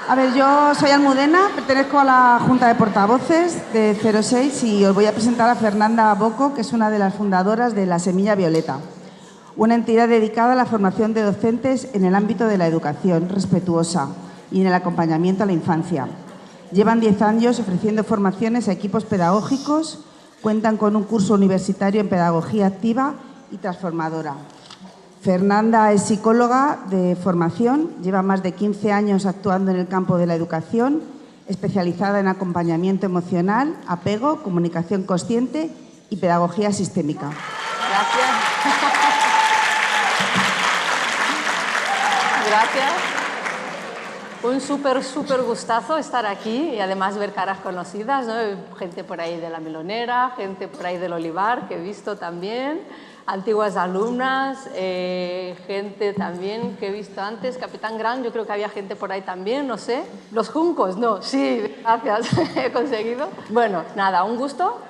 A ver, yo soy Almudena, pertenezco a la Junta de Portavoces de 06 y os voy a presentar a Fernanda Boco, que es una de las fundadoras de La Semilla Violeta, una entidad dedicada a la formación de docentes en el ámbito de la educación respetuosa y en el acompañamiento a la infancia. Llevan 10 años ofreciendo formaciones a equipos pedagógicos, cuentan con un curso universitario en pedagogía activa y transformadora. Fernanda es psicóloga de formación, lleva más de 15 años actuando en el campo de la educación, especializada en acompañamiento emocional, apego, comunicación consciente y pedagogía sistémica. Gracias. Gracias. Un súper gustazo estar aquí y además ver caras conocidas, ¿no? Gente por ahí de La Melonera, gente por ahí del Olivar que he visto también, antiguas alumnas, gente también que he visto antes, Capitán Gran, yo creo que había gente por ahí también, no sé. Los Juncos, no, sí, gracias, he conseguido. Bueno, nada, un gusto.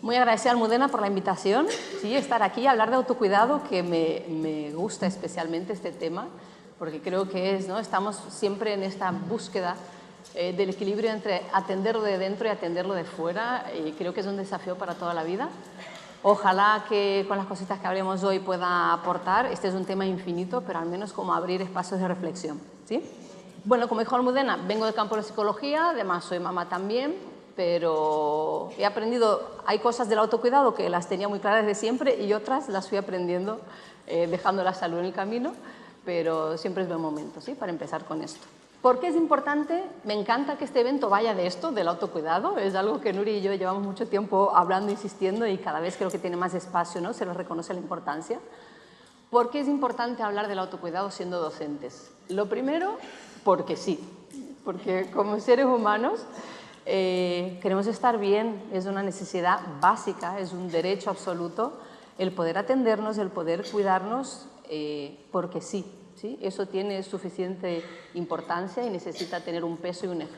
Muy agradecida a Almudena por la invitación, sí, estar aquí y hablar de autocuidado, que me gusta especialmente este tema, porque creo que es, ¿no? Estamos siempre en esta búsqueda del equilibrio entre atenderlo de dentro y atenderlo de fuera, y creo que es un desafío para toda la vida. Ojalá que con las cositas que hablemos hoy pueda aportar. Este es un tema infinito, pero al menos como abrir espacios de reflexión, ¿sí? Bueno, como dijo Almudena, vengo del campo de la psicología, además soy mamá también, pero he aprendido, hay cosas del autocuidado que las tenía muy claras desde siempre y otras las fui aprendiendo dejando la salud en el camino, pero siempre es buen momento, ¿sí? Para empezar con esto. ¿Por qué es importante? Me encanta que este evento vaya de esto, del autocuidado. Es algo que Nuri y yo llevamos mucho tiempo hablando, insistiendo, y cada vez creo que tiene más espacio, ¿no? Se nos reconoce la importancia. ¿Por qué es importante hablar del autocuidado siendo docentes? Lo primero, porque sí. Porque como seres humanos queremos estar bien, es una necesidad básica, es un derecho absoluto el poder atendernos, el poder cuidarnos, porque sí. ¿Sí? Eso tiene suficiente importancia y necesita tener un peso y un eje.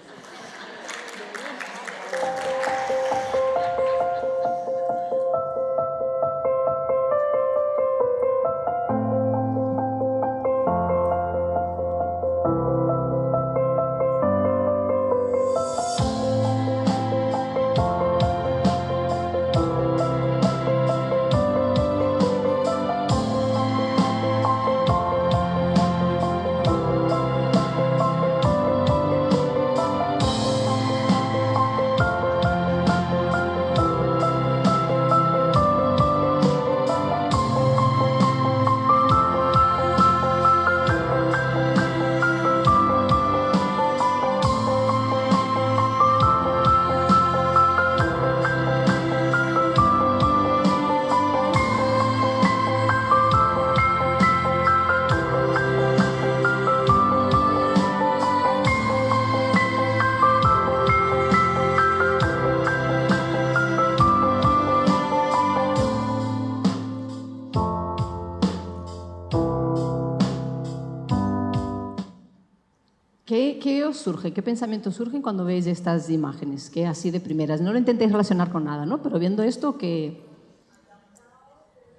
¿Qué os surge? ¿Qué pensamientos surgen cuando veis estas imágenes? Que así de primeras, no lo intentéis relacionar con nada, ¿no? Pero viendo esto, que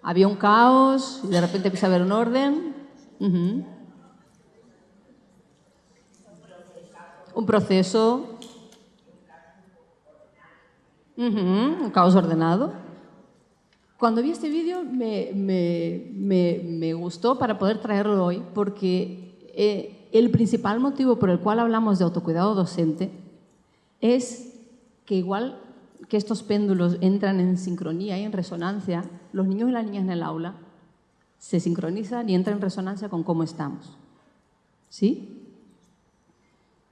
había un caos y de repente empieza a haber un orden. Un proceso. Un caos ordenado. Cuando vi este vídeo me gustó para poder traerlo hoy, porque el principal motivo por el cual hablamos de autocuidado docente es que igual que estos péndulos entran en sincronía y en resonancia, los niños y las niñas en el aula se sincronizan y entran en resonancia con cómo estamos. ¿Sí?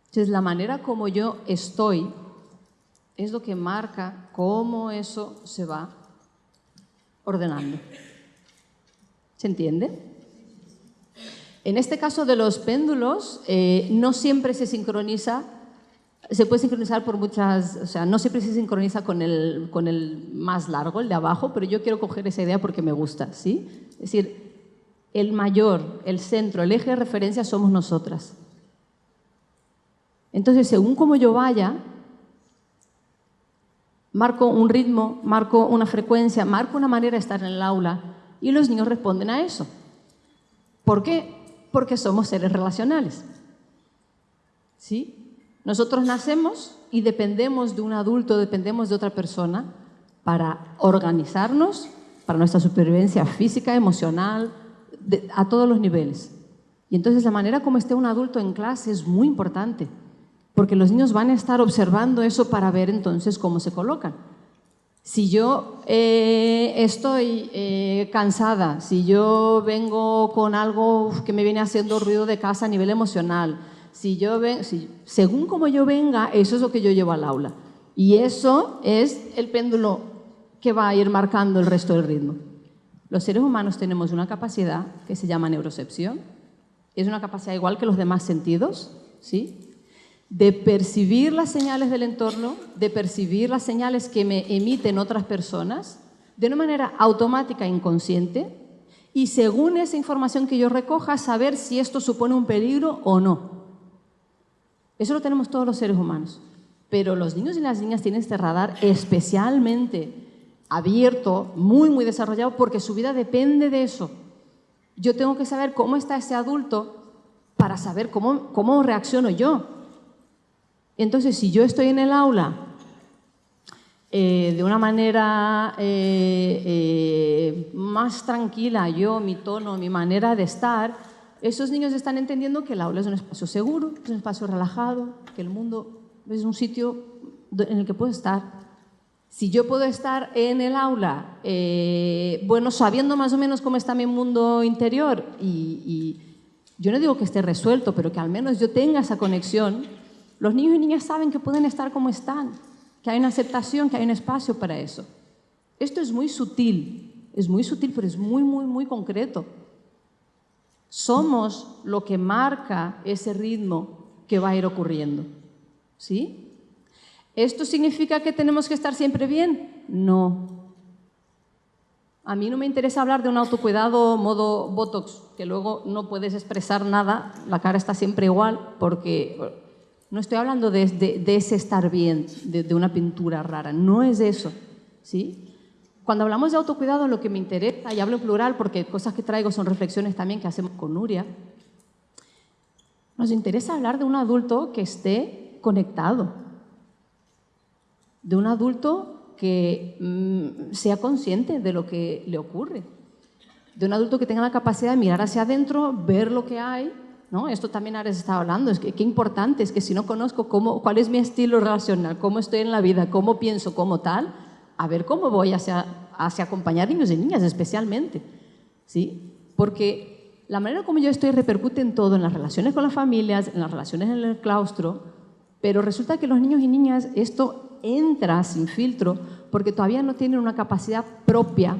Entonces, la manera como yo estoy es lo que marca cómo eso se va ordenando. ¿Se entiende? En este caso de los péndulos, no siempre se sincroniza, se puede sincronizar por muchas, o sea, no siempre se sincroniza con el más largo, el de abajo, pero yo quiero coger esa idea porque me gusta, ¿sí? Es decir, el mayor, el centro, el eje de referencia somos nosotras. Entonces, según como yo vaya, marco un ritmo, marco una frecuencia, marco una manera de estar en el aula y los niños responden a eso. ¿Por qué? Porque somos seres relacionales. ¿Sí? Nosotros nacemos y dependemos de un adulto, dependemos de otra persona para organizarnos, para nuestra supervivencia física, emocional, a todos los niveles. Y entonces la manera como esté un adulto en clase es muy importante, porque los niños van a estar observando eso para ver entonces cómo se colocan. Si yo estoy cansada, si yo vengo con algo que me viene haciendo ruido de casa a nivel emocional, según como yo venga, eso es lo que yo llevo al aula. Y eso es el péndulo que va a ir marcando el resto del ritmo. Los seres humanos tenemos una capacidad que se llama neurocepción. Es una capacidad igual que los demás sentidos, ¿sí?, de percibir las señales del entorno, de percibir las señales que me emiten otras personas de una manera automática e inconsciente, y según esa información que yo recoja, saber si esto supone un peligro o no. Eso lo tenemos todos los seres humanos. Pero los niños y las niñas tienen este radar especialmente abierto, muy, muy desarrollado, porque su vida depende de eso. Yo tengo que saber cómo está ese adulto para saber cómo reacciono yo. Entonces, si yo estoy en el aula de una manera más tranquila, mi tono, mi manera de estar, esos niños están entendiendo que el aula es un espacio seguro, es un espacio relajado, que el mundo es un sitio en el que puedo estar. Si yo puedo estar en el aula, sabiendo más o menos cómo está mi mundo interior, y yo no digo que esté resuelto, pero que al menos yo tenga esa conexión, los niños y niñas saben que pueden estar como están, que hay una aceptación, que hay un espacio para eso. Esto es muy sutil, pero es muy, muy, muy concreto. Somos lo que marca ese ritmo que va a ir ocurriendo, ¿sí? ¿Esto significa que tenemos que estar siempre bien? No. A mí no me interesa hablar de un autocuidado modo Botox, que luego no puedes expresar nada, la cara está siempre igual, porque no estoy hablando de ese estar bien, de una pintura rara, no es eso, ¿sí? Cuando hablamos de autocuidado, lo que me interesa, y hablo en plural porque cosas que traigo son reflexiones también que hacemos con Nuria, nos interesa hablar de un adulto que esté conectado, de un adulto que sea consciente de lo que le ocurre, de un adulto que tenga la capacidad de mirar hacia adentro, ver lo que hay, ¿no? Esto también Ares estaba hablando, es que qué importante es que si no conozco cuál es mi estilo relacional, cómo estoy en la vida, cómo pienso, cómo tal, a ver cómo voy hacia acompañar niños y niñas especialmente, ¿sí? Porque la manera como yo estoy repercute en todo, en las relaciones con las familias, en las relaciones en el claustro, pero resulta que los niños y niñas esto entra sin filtro porque todavía no tienen una capacidad propia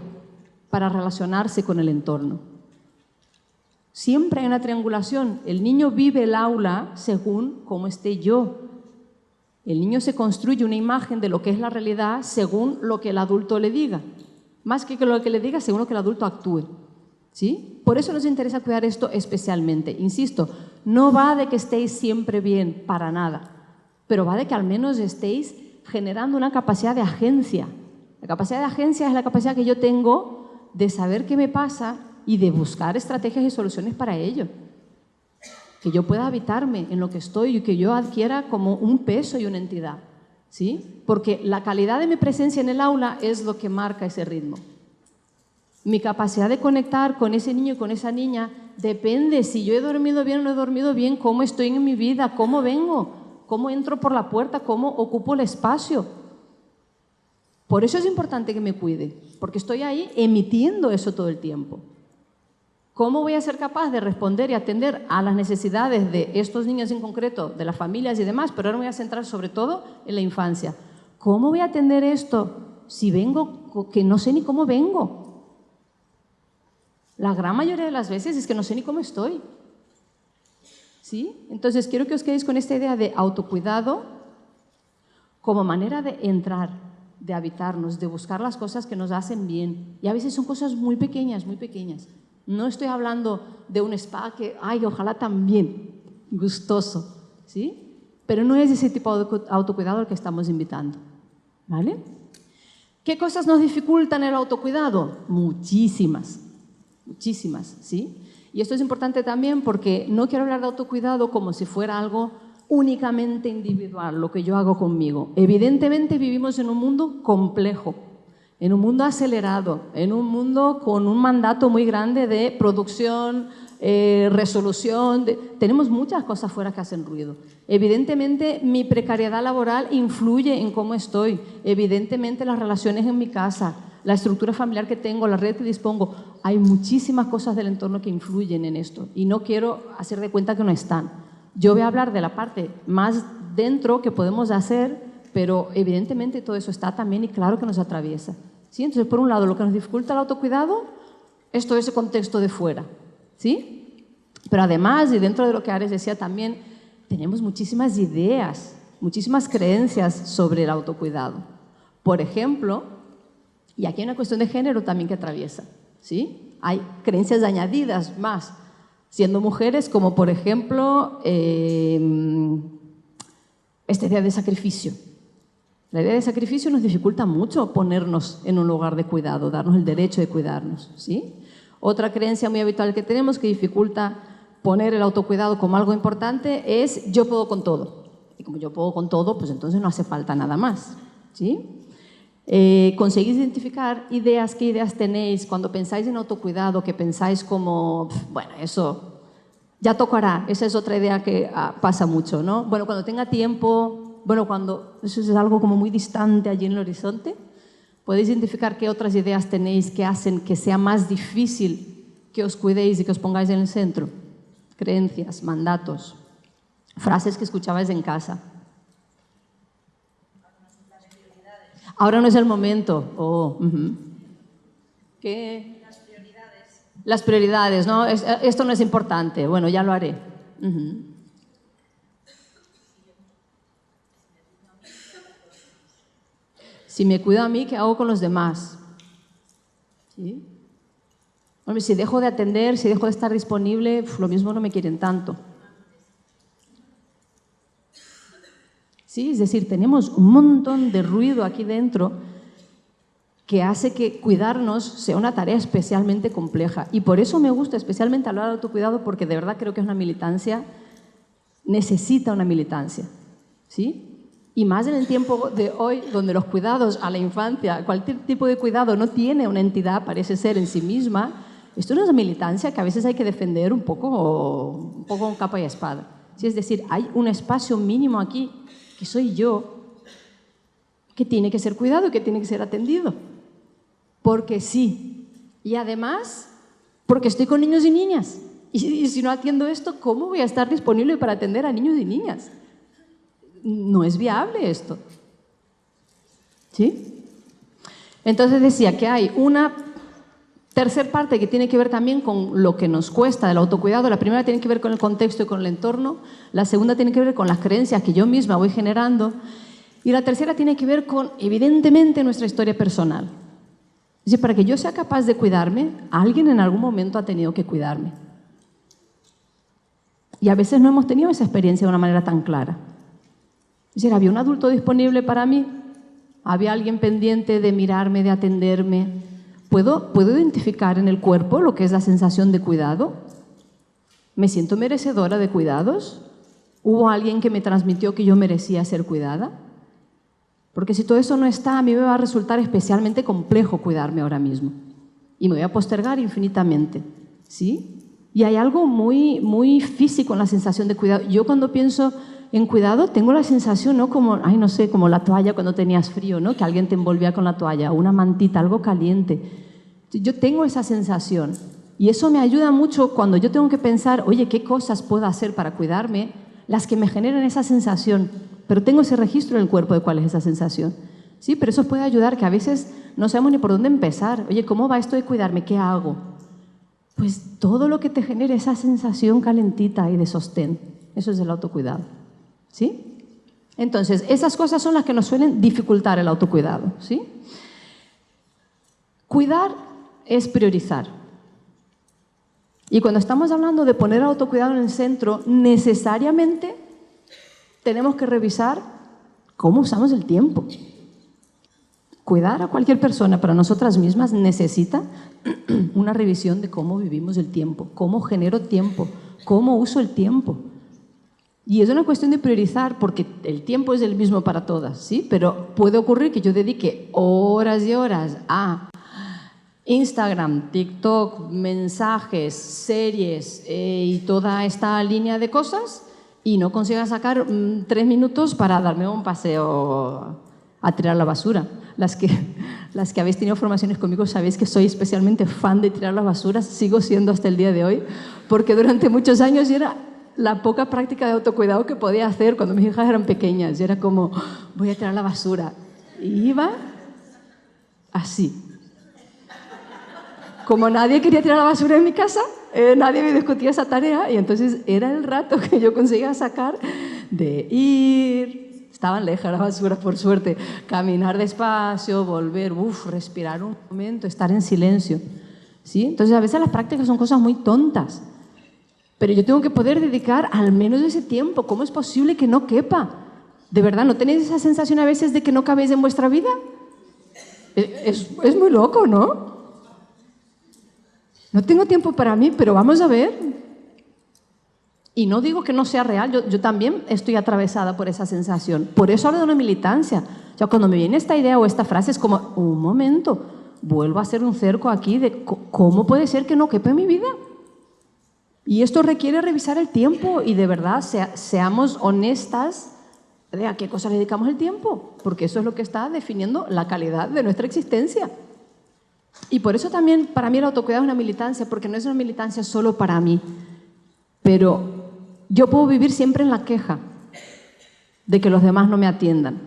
para relacionarse con el entorno. Siempre hay una triangulación. El niño vive el aula según cómo esté yo. El niño se construye una imagen de lo que es la realidad según lo que el adulto le diga. Más que lo que le diga, según lo que el adulto actúe, ¿sí? Por eso nos interesa cuidar esto especialmente. Insisto, no va de que estéis siempre bien, para nada, pero va de que al menos estéis generando una capacidad de agencia. La capacidad de agencia es la capacidad que yo tengo de saber qué me pasa y de buscar estrategias y soluciones para ello. Que yo pueda habitarme en lo que estoy y que yo adquiera como un peso y una entidad, ¿sí? Porque la calidad de mi presencia en el aula es lo que marca ese ritmo. Mi capacidad de conectar con ese niño y con esa niña depende si yo he dormido bien o no he dormido bien, cómo estoy en mi vida, cómo vengo, cómo entro por la puerta, cómo ocupo el espacio. Por eso es importante que me cuide, porque estoy ahí emitiendo eso todo el tiempo. ¿Cómo voy a ser capaz de responder y atender a las necesidades de estos niños en concreto, de las familias y demás? Pero ahora me voy a centrar sobre todo en la infancia. ¿Cómo voy a atender esto si vengo que no sé ni cómo vengo? La gran mayoría de las veces es que no sé ni cómo estoy. ¿Sí? Entonces quiero que os quedéis con esta idea de autocuidado como manera de entrar, de habitarnos, de buscar las cosas que nos hacen bien. Y a veces son cosas muy pequeñas, muy pequeñas. No estoy hablando de un spa que, ay, ojalá también, gustoso, ¿sí? Pero no es ese tipo de autocuidado al que estamos invitando, ¿vale? ¿Qué cosas nos dificultan el autocuidado? Muchísimas. muchísimas, ¿sí? Y esto es importante también porque no quiero hablar de autocuidado como si fuera algo únicamente individual, lo que yo hago conmigo. Evidentemente vivimos en un mundo complejo, en un mundo acelerado, en un mundo con un mandato muy grande de producción, resolución. Tenemos muchas cosas fuera que hacen ruido. Evidentemente mi precariedad laboral influye en cómo estoy. Evidentemente las relaciones en mi casa, la estructura familiar que tengo, la red que dispongo. Hay muchísimas cosas del entorno que influyen en esto y no quiero hacer de cuenta que no están. Yo voy a hablar de la parte más dentro que podemos hacer, pero evidentemente todo eso está también y claro que nos atraviesa. ¿Sí? Entonces, por un lado, lo que nos dificulta el autocuidado es todo ese contexto de fuera. ¿Sí? Pero además, y dentro de lo que Ares decía también, tenemos muchísimas ideas, muchísimas creencias sobre el autocuidado. Por ejemplo, y aquí hay una cuestión de género también que atraviesa. ¿Sí? Hay creencias añadidas más, siendo mujeres, como por ejemplo esta idea de sacrificio. La idea de sacrificio nos dificulta mucho ponernos en un lugar de cuidado, darnos el derecho de cuidarnos, ¿sí? Otra creencia muy habitual que tenemos que dificulta poner el autocuidado como algo importante es yo puedo con todo. Y como yo puedo con todo, pues entonces no hace falta nada más, ¿sí? ¿Conseguís identificar ideas? ¿Qué ideas tenéis cuando pensáis en autocuidado? Que pensáis como, bueno, eso ya tocará. Esa es otra idea que pasa mucho, ¿no? Bueno, cuando tenga tiempo, bueno, cuando eso es algo como muy distante allí en el horizonte. ¿Podéis identificar qué otras ideas tenéis que hacen que sea más difícil que os cuidéis y que os pongáis en el centro? Creencias, mandatos, frases que escuchabais en casa. Ahora no es el momento. ¿Qué? Las prioridades. Las prioridades, ¿no? Esto no es importante. Bueno, ya lo haré. Si me cuido a mí, ¿qué hago con los demás? ¿Sí? Hombre, si dejo de atender, si dejo de estar disponible, lo mismo no me quieren tanto. ¿Sí? Es decir, tenemos un montón de ruido aquí dentro que hace que cuidarnos sea una tarea especialmente compleja. Y por eso me gusta especialmente hablar de autocuidado, porque de verdad creo que es una militancia, necesita una militancia. ¿Sí? Y más en el tiempo de hoy, donde los cuidados a la infancia, cualquier tipo de cuidado no tiene una entidad, parece ser en sí misma, esto no es una militancia que a veces hay que defender un poco con capa y espada. ¿Sí? Es decir, hay un espacio mínimo aquí, que soy yo, que tiene que ser cuidado y que tiene que ser atendido. Porque sí. Y además, porque estoy con niños y niñas. Y si no atiendo esto, ¿cómo voy a estar disponible para atender a niños y niñas? No es viable esto. ¿Sí? Entonces decía que hay una tercera parte que tiene que ver también con lo que nos cuesta del autocuidado. La primera tiene que ver con el contexto y con el entorno. La segunda tiene que ver con las creencias que yo misma voy generando. Y la tercera tiene que ver con, evidentemente, nuestra historia personal. Es decir, para que yo sea capaz de cuidarme, alguien en algún momento ha tenido que cuidarme. Y a veces no hemos tenido esa experiencia de una manera tan clara. Es decir, había un adulto disponible para mí, había alguien pendiente de mirarme, de atenderme. ¿Puedo identificar en el cuerpo lo que es la sensación de cuidado? ¿Me siento merecedora de cuidados? ¿Hubo alguien que me transmitió que yo merecía ser cuidada? Porque si todo eso no está, a mí me va a resultar especialmente complejo cuidarme ahora mismo. Y me voy a postergar infinitamente. ¿Sí? Y hay algo muy, muy físico en la sensación de cuidado. Yo cuando pienso en cuidado tengo la sensación, ¿no? Como, no sé, como la toalla cuando tenías frío, ¿no? Que alguien te envolvía con la toalla, una mantita, algo caliente. Yo tengo esa sensación. Y eso me ayuda mucho cuando yo tengo que pensar, oye, ¿qué cosas puedo hacer para cuidarme? Las que me generan esa sensación. Pero tengo ese registro en el cuerpo de cuál es esa sensación. Sí, pero eso puede ayudar, que a veces no sabemos ni por dónde empezar. Oye, ¿cómo va esto de cuidarme? ¿Qué hago? Pues todo lo que te genere esa sensación calentita y de sostén. Eso es el autocuidado. ¿Sí? Entonces, esas cosas son las que nos suelen dificultar el autocuidado. ¿Sí? Cuidar es priorizar. Y cuando estamos hablando de poner el autocuidado en el centro, necesariamente tenemos que revisar cómo usamos el tiempo. cuidar a cualquier persona para nosotras mismas necesita una revisión de cómo vivimos el tiempo, cómo genero tiempo, cómo uso el tiempo. Y es una cuestión de priorizar, porque el tiempo es el mismo para todas, ¿sí? Pero puede ocurrir que yo dedique horas y horas a Instagram, TikTok, mensajes, series y toda esta línea de cosas y no consiga sacar 3 minutos para darme un paseo a tirar la basura. Las que habéis tenido formaciones conmigo sabéis que soy especialmente fan de tirar la basura, sigo siendo hasta el día de hoy, porque durante muchos años era la poca práctica de autocuidado que podía hacer cuando mis hijas eran pequeñas. Y era como, voy a tirar la basura. Y iba así. Como nadie quería tirar la basura en mi casa, nadie me discutía esa tarea, y entonces era el rato que yo conseguía sacar de ir, estaban lejos las basuras por suerte, caminar despacio, volver, respirar un momento, estar en silencio, ¿sí? Entonces a veces las prácticas son cosas muy tontas, pero yo tengo que poder dedicar al menos ese tiempo. ¿Cómo es posible que no quepa? ¿De verdad no tenéis esa sensación a veces de que no cabéis en vuestra vida? Es muy loco, ¿no? No tengo tiempo para mí, pero vamos a ver. Y no digo que no sea real, yo también estoy atravesada por esa sensación. Por eso hablo de una militancia. O sea, cuando me viene esta idea o esta frase es como, un momento, vuelvo a hacer un cerco aquí de cómo puede ser que no quepa en mi vida. Y esto requiere revisar el tiempo y de verdad seamos honestas de a qué cosa le dedicamos el tiempo, porque eso es lo que está definiendo la calidad de nuestra existencia. Y por eso también para mí el autocuidado es una militancia, porque no es una militancia solo para mí, pero yo puedo vivir siempre en la queja de que los demás no me atiendan.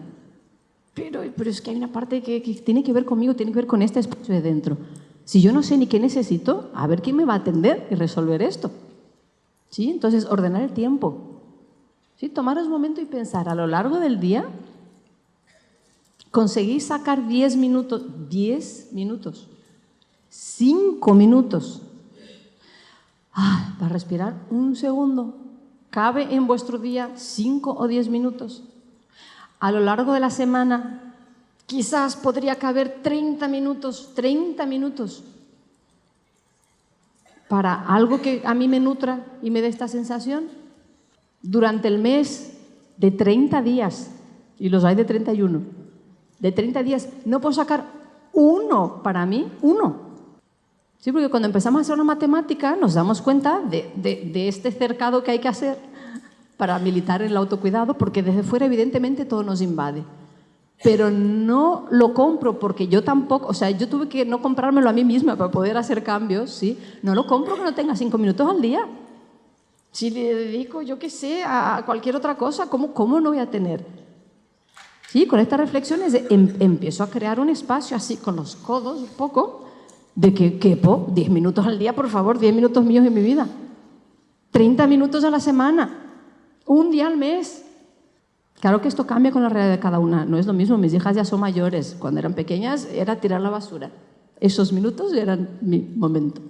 Pero es que hay una parte que tiene que ver conmigo, tiene que ver con este espacio de dentro. Si yo no sé ni qué necesito, a ver quién me va a atender y resolver esto. ¿Sí? Entonces, ordenar el tiempo. ¿Sí? Tomaros un momento y pensar, a lo largo del día, ¿conseguís sacar 10 minutos? 10 minutos. 5 minutos. Para respirar un segundo. ¿Cabe en vuestro día 5 o 10 minutos? A lo largo de la semana, quizás podría caber 30 minutos para algo que a mí me nutra y me dé esta sensación. Durante el mes de 30 días, y los hay de 31, de 30 días, no puedo sacar uno para mí, uno. Sí, porque cuando empezamos a hacer una matemática nos damos cuenta de este cercado que hay que hacer para militar el autocuidado, porque desde fuera evidentemente todo nos invade. Pero no lo compro porque yo tampoco, o sea, yo tuve que no comprármelo a mí misma para poder hacer cambios, ¿sí? No lo compro que no tenga 5 minutos al día. Si le dedico, yo qué sé, a cualquier otra cosa, ¿cómo no voy a tener? Sí, con estas reflexiones empiezo a crear un espacio así, con los codos un poco, de que quepo 10 minutos al día, por favor, 10 minutos míos en mi vida. 30 minutos a la semana, un día al mes. Claro que esto cambia con la realidad de cada una, no es lo mismo, mis hijas ya son mayores, cuando eran pequeñas era tirar la basura. Esos minutos eran mi momento.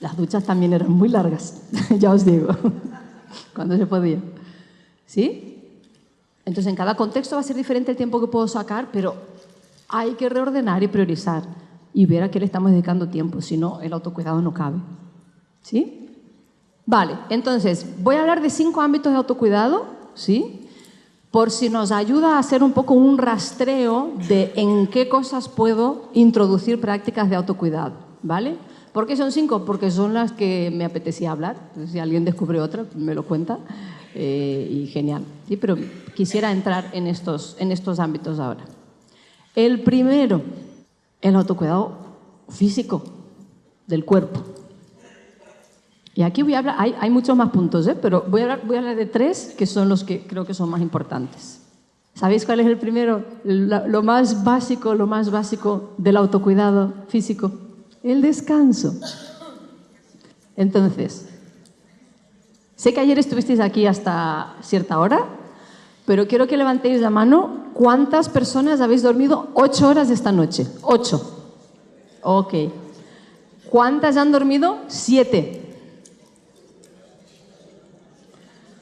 Las duchas también eran muy largas, ya os digo, cuando se podía. ¿Sí? Entonces en cada contexto va a ser diferente el tiempo que puedo sacar, pero hay que reordenar y priorizar y ver a qué le estamos dedicando tiempo, si no el autocuidado no cabe. ¿Sí? Vale, entonces voy a hablar de 5 ámbitos de autocuidado, ¿sí? Por si nos ayuda a hacer un poco un rastreo de en qué cosas puedo introducir prácticas de autocuidado, ¿vale? ¿Por qué son 5? Porque son las que me apetecía hablar. Entonces, si alguien descubre otra, me lo cuenta y genial. ¿Sí? Pero quisiera entrar en estos ámbitos ahora. El primero, el autocuidado físico del cuerpo. Y aquí voy a hablar, hay muchos más puntos, pero voy a hablar de 3 que son los que creo que son más importantes. ¿Sabéis cuál es el primero? Lo más básico del autocuidado físico. El descanso. Entonces, sé que ayer estuvisteis aquí hasta cierta hora, pero quiero que levantéis la mano. ¿Cuántas personas habéis dormido 8 horas esta noche? 8. Ok. ¿Cuántas han dormido? 7.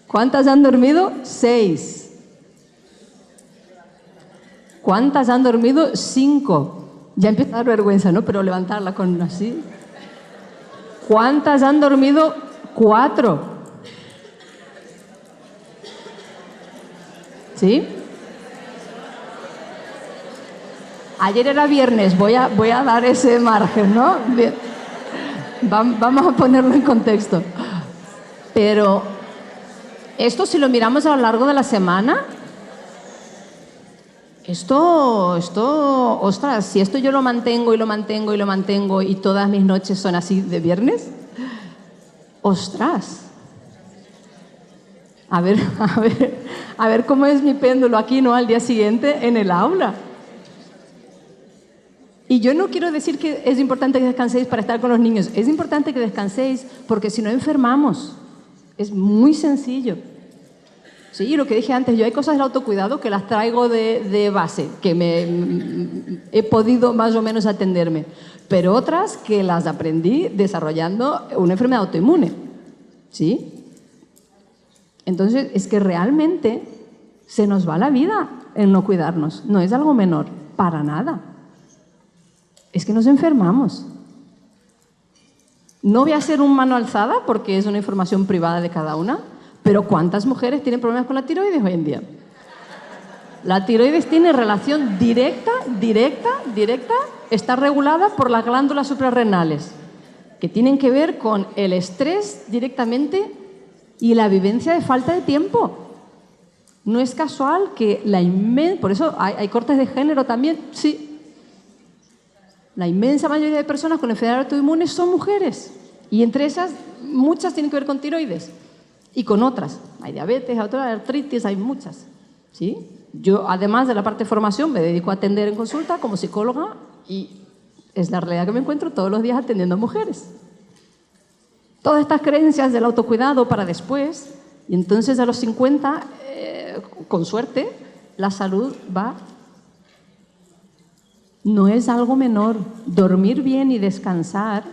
¿Cuántas han dormido? 6. ¿Cuántas han dormido? 5. Ya empieza a dar vergüenza, ¿no? Pero levantarla con así. ¿Cuántas han dormido? 4. ¿Sí? Ayer era viernes, voy a dar ese margen, ¿no? Bien. Vamos a ponerlo en contexto. Pero esto, si lo miramos a lo largo de la semana, esto, ostras, si esto yo lo mantengo y todas mis noches son así de viernes, ostras. A ver cómo es mi péndulo aquí, ¿no? Al día siguiente en el aula. Y yo no quiero decir que es importante que descanséis para estar con los niños. Es importante que descanséis porque si no enfermamos. Es muy sencillo. Sí, lo que dije antes, yo hay cosas del autocuidado que las traigo de base, que he podido más o menos atenderme, pero otras que las aprendí desarrollando una enfermedad autoinmune. ¿Sí? Entonces, es que realmente se nos va la vida en no cuidarnos. No es algo menor, para nada. Es que nos enfermamos. No voy a hacer un mano alzada porque es una información privada de cada una, pero ¿cuántas mujeres tienen problemas con la tiroides hoy en día? La tiroides tiene relación directa, está regulada por las glándulas suprarrenales, que tienen que ver con el estrés directamente y la vivencia de falta de tiempo. No es casual que por eso hay cortes de género también, sí. La inmensa mayoría de personas con enfermedades autoinmunes son mujeres. Y entre esas, muchas tienen que ver con tiroides. Y con otras. Hay diabetes, hay artritis, hay muchas. ¿Sí? Yo, además de la parte de formación, me dedico a atender en consulta como psicóloga y es la realidad que me encuentro todos los días atendiendo a mujeres. Todas estas creencias del autocuidado para después, y entonces a los 50, con suerte, la salud va. No es algo menor. Dormir bien y descansar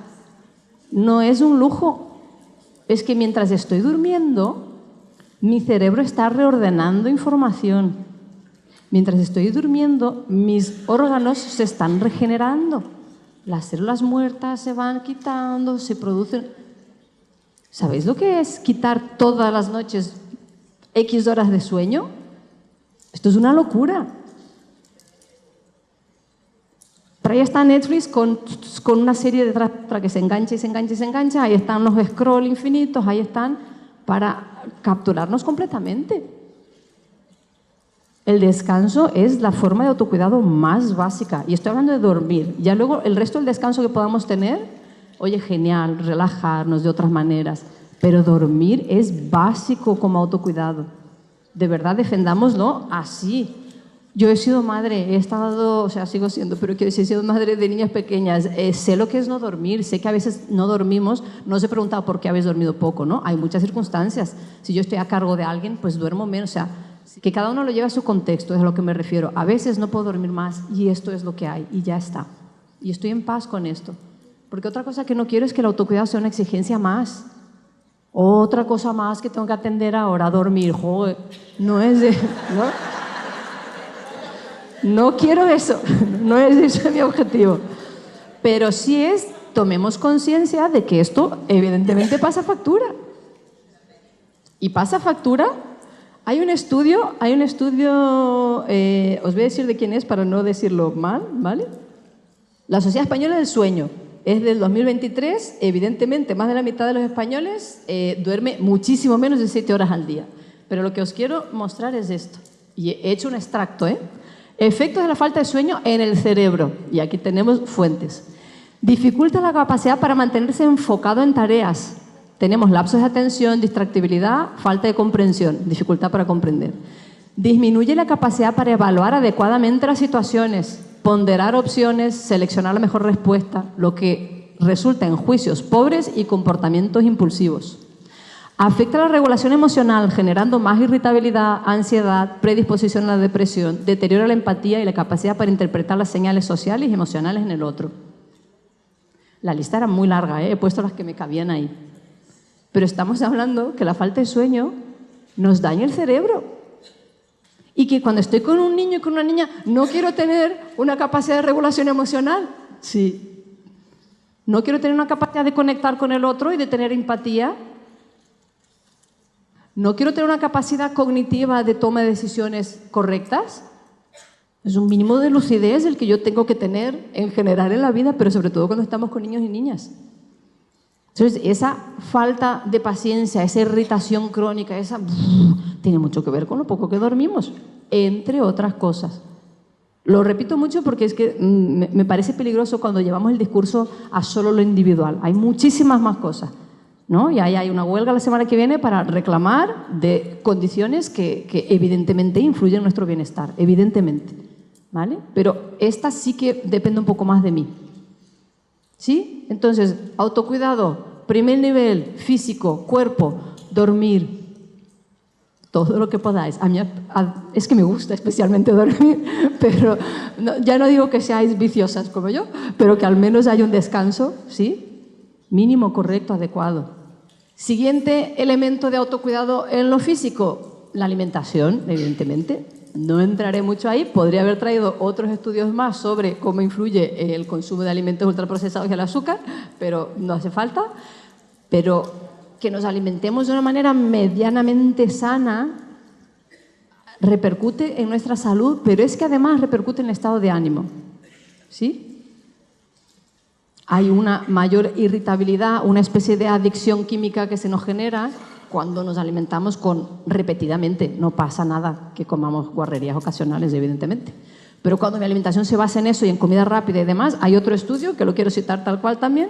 no es un lujo. Es que mientras estoy durmiendo, mi cerebro está reordenando información. Mientras estoy durmiendo, mis órganos se están regenerando. Las células muertas se van quitando, se producen... ¿Sabéis lo que es quitar todas las noches X horas de sueño? Esto es una locura. Pero ahí está Netflix con una serie de para que se enganche y se enganche y se engancha. Ahí están los scroll infinitos, ahí están para capturarnos completamente. El descanso es la forma de autocuidado más básica. Y estoy hablando de dormir. Ya luego el resto del descanso que podamos tener, oye, genial, relajarnos de otras maneras. Pero dormir es básico como autocuidado. De verdad, defendámoslo así. Yo he sido madre, sigo siendo, pero he sido madre de niñas pequeñas. Sé lo que es no dormir, sé que a veces no dormimos. No os he preguntado por qué habéis dormido poco, ¿no? Hay muchas circunstancias. Si yo estoy a cargo de alguien, pues duermo menos. O sea, que cada uno lo lleva a su contexto, es a lo que me refiero. A veces no puedo dormir más y esto es lo que hay y ya está. Y estoy en paz con esto. Porque otra cosa que no quiero es que el autocuidado sea una exigencia más. Otra cosa más que tengo que atender ahora, dormir. Joder, no es de... ¿no? No quiero eso, no es ese mi objetivo. Pero sí tomemos conciencia de que esto evidentemente pasa factura. Y pasa factura. Hay un estudio, os voy a decir de quién es para no decirlo mal, ¿vale? La Sociedad Española del Sueño. Es del 2023, evidentemente más de la mitad de los españoles duerme muchísimo menos de 7 horas al día. Pero lo que os quiero mostrar es esto. Y he hecho un extracto, Efectos de la falta de sueño en el cerebro. Y aquí tenemos fuentes. Dificulta la capacidad para mantenerse enfocado en tareas. Tenemos lapsos de atención, distractibilidad, falta de comprensión, dificultad para comprender. Disminuye la capacidad para evaluar adecuadamente las situaciones, ponderar opciones, seleccionar la mejor respuesta, lo que resulta en juicios pobres y comportamientos impulsivos. Afecta la regulación emocional, generando más irritabilidad, ansiedad, predisposición a la depresión, deteriora la empatía y la capacidad para interpretar las señales sociales y emocionales en el otro. La lista era muy larga, he puesto las que me cabían ahí. Pero estamos hablando que la falta de sueño nos daña el cerebro. Y que cuando estoy con un niño y con una niña no quiero tener una capacidad de regulación emocional. Sí. No quiero tener una capacidad de conectar con el otro y de tener empatía. No quiero tener una capacidad cognitiva de toma de decisiones correctas. Es un mínimo de lucidez el que yo tengo que tener en general en la vida, pero sobre todo cuando estamos con niños y niñas. Entonces, esa falta de paciencia, esa irritación crónica, tiene mucho que ver con lo poco que dormimos, entre otras cosas. Lo repito mucho porque es que me parece peligroso cuando llevamos el discurso a solo lo individual. Hay muchísimas más cosas, ¿no? Y ahí hay una huelga la semana que viene para reclamar de condiciones que evidentemente influyen en nuestro bienestar, evidentemente, ¿vale? Pero esta sí que depende un poco más de mí. ¿Sí? Entonces, autocuidado, primer nivel, físico, cuerpo, dormir, todo lo que podáis. Es que me gusta especialmente dormir, pero ya no digo que seáis viciosas como yo, pero que al menos haya un descanso, ¿sí? Mínimo, correcto, adecuado. Siguiente elemento de autocuidado en lo físico, la alimentación, evidentemente. No entraré mucho ahí, podría haber traído otros estudios más sobre cómo influye el consumo de alimentos ultraprocesados y el azúcar, pero no hace falta. Pero que nos alimentemos de una manera medianamente sana repercute en nuestra salud, pero es que además repercute en el estado de ánimo. ¿Sí? Hay una mayor irritabilidad, una especie de adicción química que se nos genera cuando nos alimentamos repetidamente. No pasa nada que comamos guarrerías ocasionales, evidentemente. Pero cuando mi alimentación se basa en eso y en comida rápida y demás, hay otro estudio que lo quiero citar tal cual también,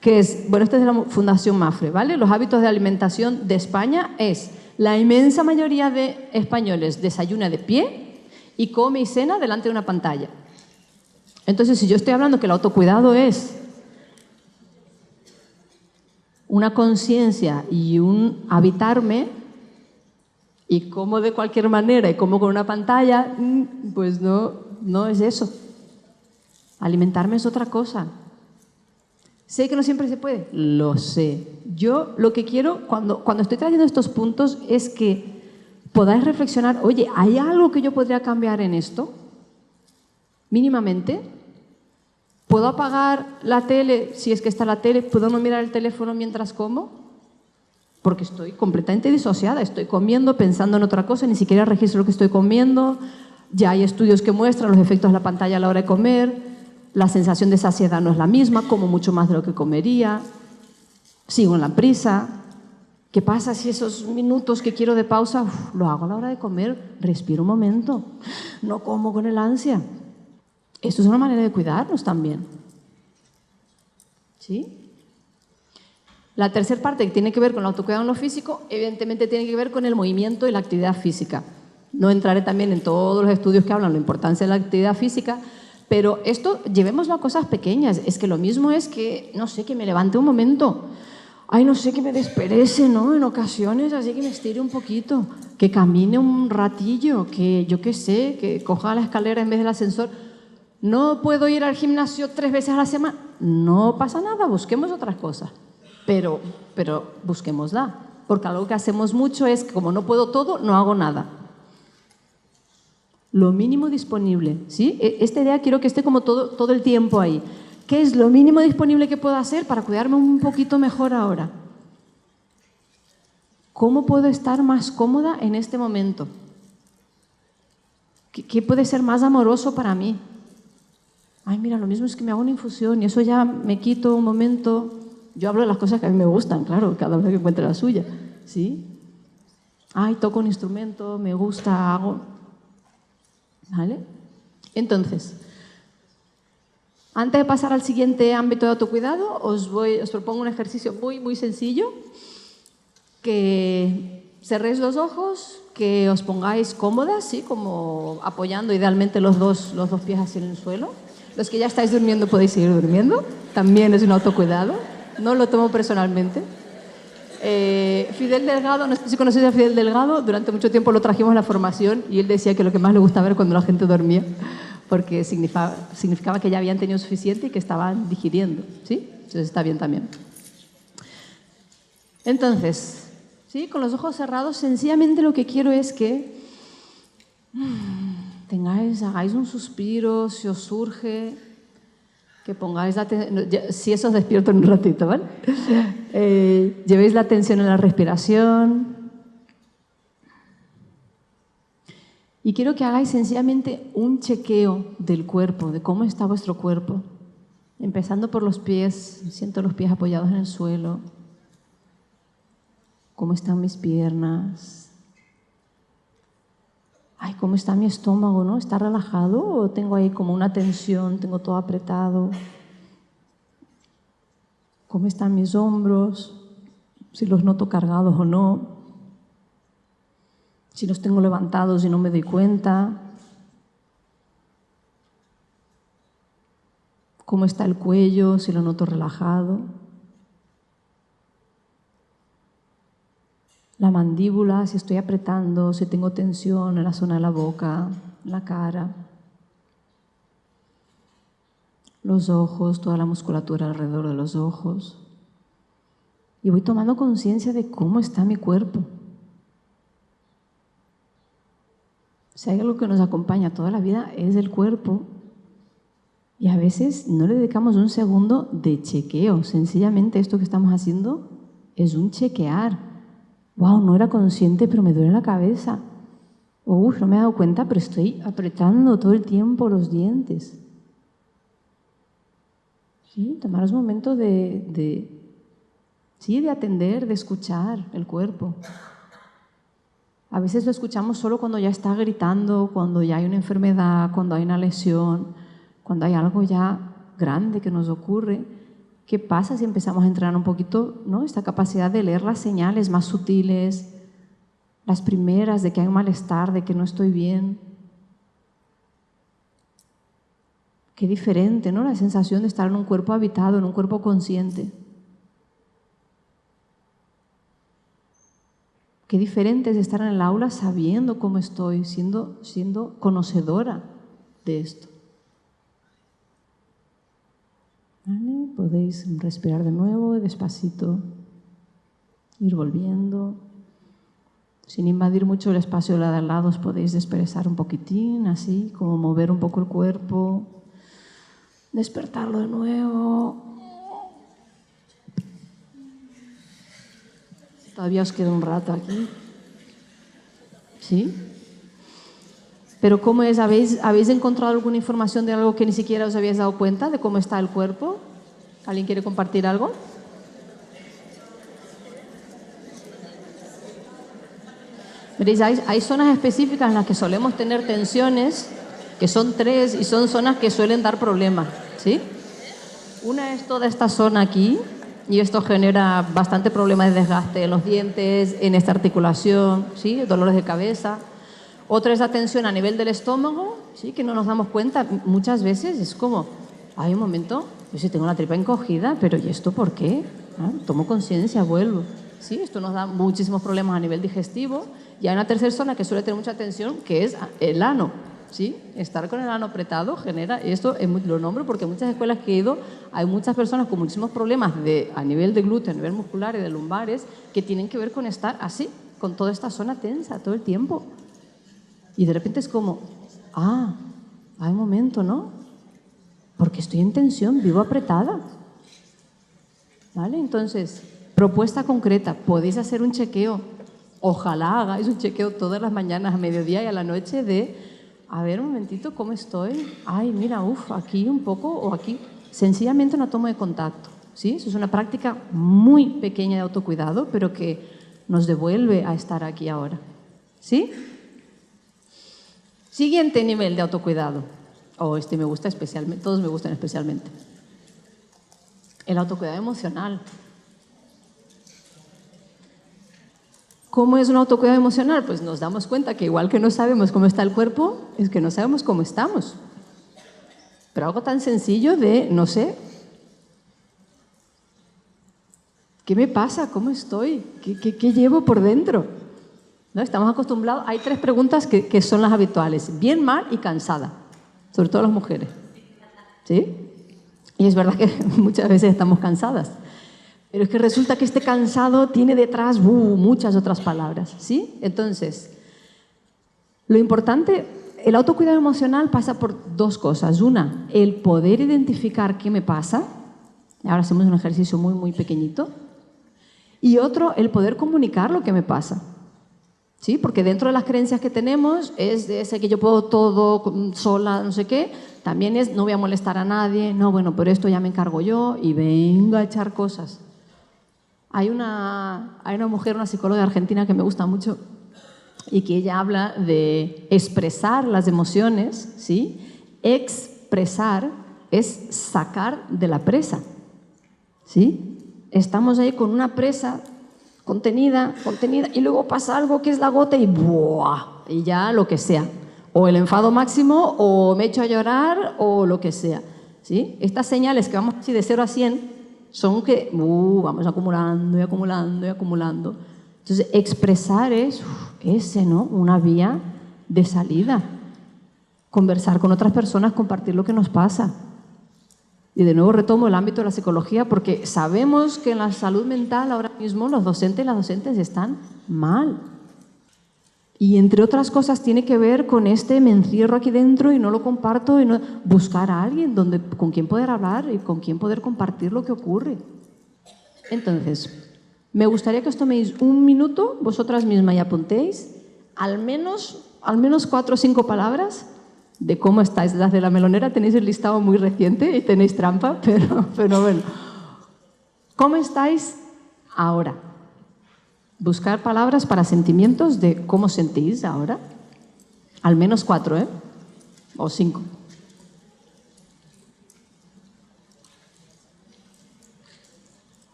que es, bueno, este es de la Fundación Mafre, ¿vale? Los hábitos de alimentación de España es, la inmensa mayoría de españoles desayuna de pie y come y cena delante de una pantalla. Entonces, si yo estoy hablando que el autocuidado es una conciencia y un habitarme, y como de cualquier manera y como con una pantalla, pues no es eso. Alimentarme es otra cosa. Sé que no siempre se puede, lo sé. Yo lo que quiero, cuando estoy trayendo estos puntos, es que podáis reflexionar, oye, ¿hay algo que yo podría cambiar en esto? Mínimamente. ¿Puedo apagar la tele si es que está la tele? ¿Puedo no mirar el teléfono mientras como? Porque estoy completamente disociada, estoy comiendo, pensando en otra cosa, ni siquiera registro lo que estoy comiendo. Ya hay estudios que muestran los efectos de la pantalla a la hora de comer, la sensación de saciedad no es la misma, como mucho más de lo que comería, sigo en la prisa. ¿Qué pasa si esos minutos que quiero de pausa lo hago a la hora de comer? Respiro un momento, no como con el ansia. Esto es una manera de cuidarnos también. ¿Sí? La tercera parte que tiene que ver con el autocuidado en lo físico, evidentemente tiene que ver con el movimiento y la actividad física. No entraré también en todos los estudios que hablan de la importancia de la actividad física, pero esto llevémoslo a cosas pequeñas. Es que lo mismo es que, no sé, que me levante un momento. Ay, no sé, que me desperece, ¿no? En ocasiones, así que me estire un poquito, que camine un ratillo, que yo qué sé, que coja la escalera en vez del ascensor. ¿No puedo ir al gimnasio 3 veces a la semana? No pasa nada, busquemos otras cosas. Pero busquémosla. Porque algo que hacemos mucho es que como no puedo todo, no hago nada. Lo mínimo disponible, ¿sí? Esta idea quiero que esté como todo el tiempo ahí. ¿Qué es lo mínimo disponible que puedo hacer para cuidarme un poquito mejor ahora? ¿Cómo puedo estar más cómoda en este momento? ¿Qué puede ser más amoroso para mí? Ay, mira, lo mismo es que me hago una infusión y eso ya me quito un momento. Yo hablo de las cosas que a mí me gustan, claro, cada uno que encuentre la suya, ¿sí? Ay, toco un instrumento, me gusta, hago... ¿Vale? Entonces, antes de pasar al siguiente ámbito de autocuidado, os propongo un ejercicio muy, muy sencillo, que cerréis los ojos, que os pongáis cómodas, ¿sí? Como apoyando idealmente los dos pies hacia el suelo. Los que ya estáis durmiendo podéis seguir durmiendo, también es un autocuidado, no lo tomo personalmente. Fidel Delgado, no sé si conocéis a Fidel Delgado, durante mucho tiempo lo trajimos a la formación y él decía que lo que más le gustaba era cuando la gente dormía, porque significaba que ya habían tenido suficiente y que estaban digiriendo, ¿sí? Entonces está bien también. Entonces, ¿sí? Con los ojos cerrados, sencillamente lo que quiero es que hagáis un suspiro, si os surge, que pongáis la atención, si eso os despierto en un ratito, ¿vale? Llevéis la atención en la respiración. Y quiero que hagáis sencillamente un chequeo del cuerpo, de cómo está vuestro cuerpo. Empezando por los pies, siento los pies apoyados en el suelo. ¿Cómo están mis piernas? Ay, ¿cómo está mi estómago, no? ¿Está relajado o tengo ahí como una tensión, tengo todo apretado? ¿Cómo están mis hombros? Si los noto cargados o no. Si los tengo levantados y no me doy cuenta. ¿Cómo está el cuello? Si lo noto relajado. La mandíbula, si estoy apretando, si tengo tensión en la zona de la boca, la cara. Los ojos, toda la musculatura alrededor de los ojos. Y voy tomando conciencia de cómo está mi cuerpo. Si hay algo que nos acompaña toda la vida es el cuerpo. Y a veces no le dedicamos un segundo de chequeo. Sencillamente esto que estamos haciendo es un chequear. Wow, no era consciente, pero me duele la cabeza. No me he dado cuenta, pero estoy apretando todo el tiempo los dientes. ¿Sí? Tomaros un momento de atender, de escuchar el cuerpo. A veces lo escuchamos solo cuando ya está gritando, cuando ya hay una enfermedad, cuando hay una lesión, cuando hay algo ya grande que nos ocurre. ¿Qué pasa si empezamos a entrenar un poquito, ¿no? Esta capacidad de leer las señales más sutiles, las primeras de que hay un malestar, de que no estoy bien? Qué diferente, ¿no? La sensación de estar en un cuerpo habitado, en un cuerpo consciente. Qué diferente es estar en el aula sabiendo cómo estoy, siendo conocedora de esto. ¿Vale? Podéis respirar de nuevo, despacito, ir volviendo. Sin invadir mucho el espacio de al lado, os podéis desperezar un poquitín, así, como mover un poco el cuerpo, despertarlo de nuevo. Todavía os queda un rato aquí. ¿Sí? Pero ¿cómo es? ¿Habéis encontrado alguna información de algo que ni siquiera os habéis dado cuenta de cómo está el cuerpo? ¿Alguien quiere compartir algo? Veréis, hay zonas específicas en las que solemos tener tensiones, que son 3, y son zonas que suelen dar problemas, ¿sí? Una es toda esta zona aquí, y esto genera bastante problemas de desgaste en los dientes, en esta articulación, ¿sí? Dolores de cabeza. Otra es la tensión a nivel del estómago, ¿sí? Que no nos damos cuenta. Muchas veces es como, hay un momento, yo sí tengo la tripa encogida, pero ¿y esto por qué? Tomo conciencia, vuelvo. ¿Sí? Esto nos da muchísimos problemas a nivel digestivo. Y hay una tercera zona que suele tener mucha tensión, que es el ano. ¿Sí? Estar con el ano apretado genera, esto lo nombro porque en muchas escuelas que he ido hay muchas personas con muchísimos problemas a nivel de glúteo, a nivel muscular y de lumbares, que tienen que ver con estar así, con toda esta zona tensa todo el tiempo. Y de repente es como, hay un momento, ¿no? Porque estoy en tensión, vivo apretada. ¿Vale? Entonces, propuesta concreta, podéis hacer un chequeo. Ojalá hagáis un chequeo todas las mañanas, a mediodía y a la noche a ver un momentito, ¿cómo estoy? Ay, mira, aquí un poco o aquí. Sencillamente una toma de contacto, ¿sí? Eso es una práctica muy pequeña de autocuidado, pero que nos devuelve a estar aquí ahora. ¿Sí? Siguiente nivel de autocuidado. Este me gusta especialmente, todos me gustan especialmente. El autocuidado emocional. ¿Cómo es un autocuidado emocional? Pues nos damos cuenta que igual que no sabemos cómo está el cuerpo, es que no sabemos cómo estamos. Pero algo tan sencillo de, no sé, ¿qué me pasa? ¿Cómo estoy? ¿Qué llevo por dentro? ¿No? Estamos acostumbrados, hay 3 preguntas que son las habituales: bien, mal y cansada, sobre todo las mujeres. ¿Sí? Y es verdad que muchas veces estamos cansadas. Pero es que resulta que este cansado tiene detrás muchas otras palabras, ¿sí? Entonces, Lo importante, el autocuidado emocional pasa por dos cosas. Una, el poder identificar qué me pasa. Ahora hacemos un ejercicio muy, muy pequeñito. Y otro, el poder comunicar lo que me pasa. ¿Sí? Porque dentro de las creencias que tenemos es de ese que yo puedo todo sola, no sé qué. También es no voy a molestar a nadie. No, bueno, pero esto ya me encargo yo y venga a echar cosas. Hay una mujer, una psicóloga argentina que me gusta mucho y que ella habla de expresar las emociones, ¿sí? Expresar es sacar de la presa, ¿sí? Estamos ahí con una presa contenida, y luego pasa algo que es la gota y ¡buah! Y ya lo que sea. O el enfado máximo, o me echo a llorar, o lo que sea, ¿sí? Estas señales que vamos así de 0 a 100 son que vamos acumulando y acumulando y acumulando. Entonces, expresar es ese, ¿no? Una vía de salida. Conversar con otras personas, compartir lo que nos pasa. Y de nuevo retomo el ámbito de la psicología porque sabemos que en la salud mental ahora mismo los docentes y las docentes están mal. Y entre otras cosas tiene que ver con me encierro aquí dentro y no lo comparto, y no, buscar a alguien con quien poder hablar y con quien poder compartir lo que ocurre. Entonces, me gustaría que os toméis un minuto vosotras mismas y apuntéis al menos 4 o 5 palabras de cómo estáis. Las de la melonera tenéis el listado muy reciente y tenéis trampa, pero bueno. ¿Cómo estáis ahora? Buscar palabras para sentimientos de cómo sentís ahora. Al menos 4, ¿eh? O 5.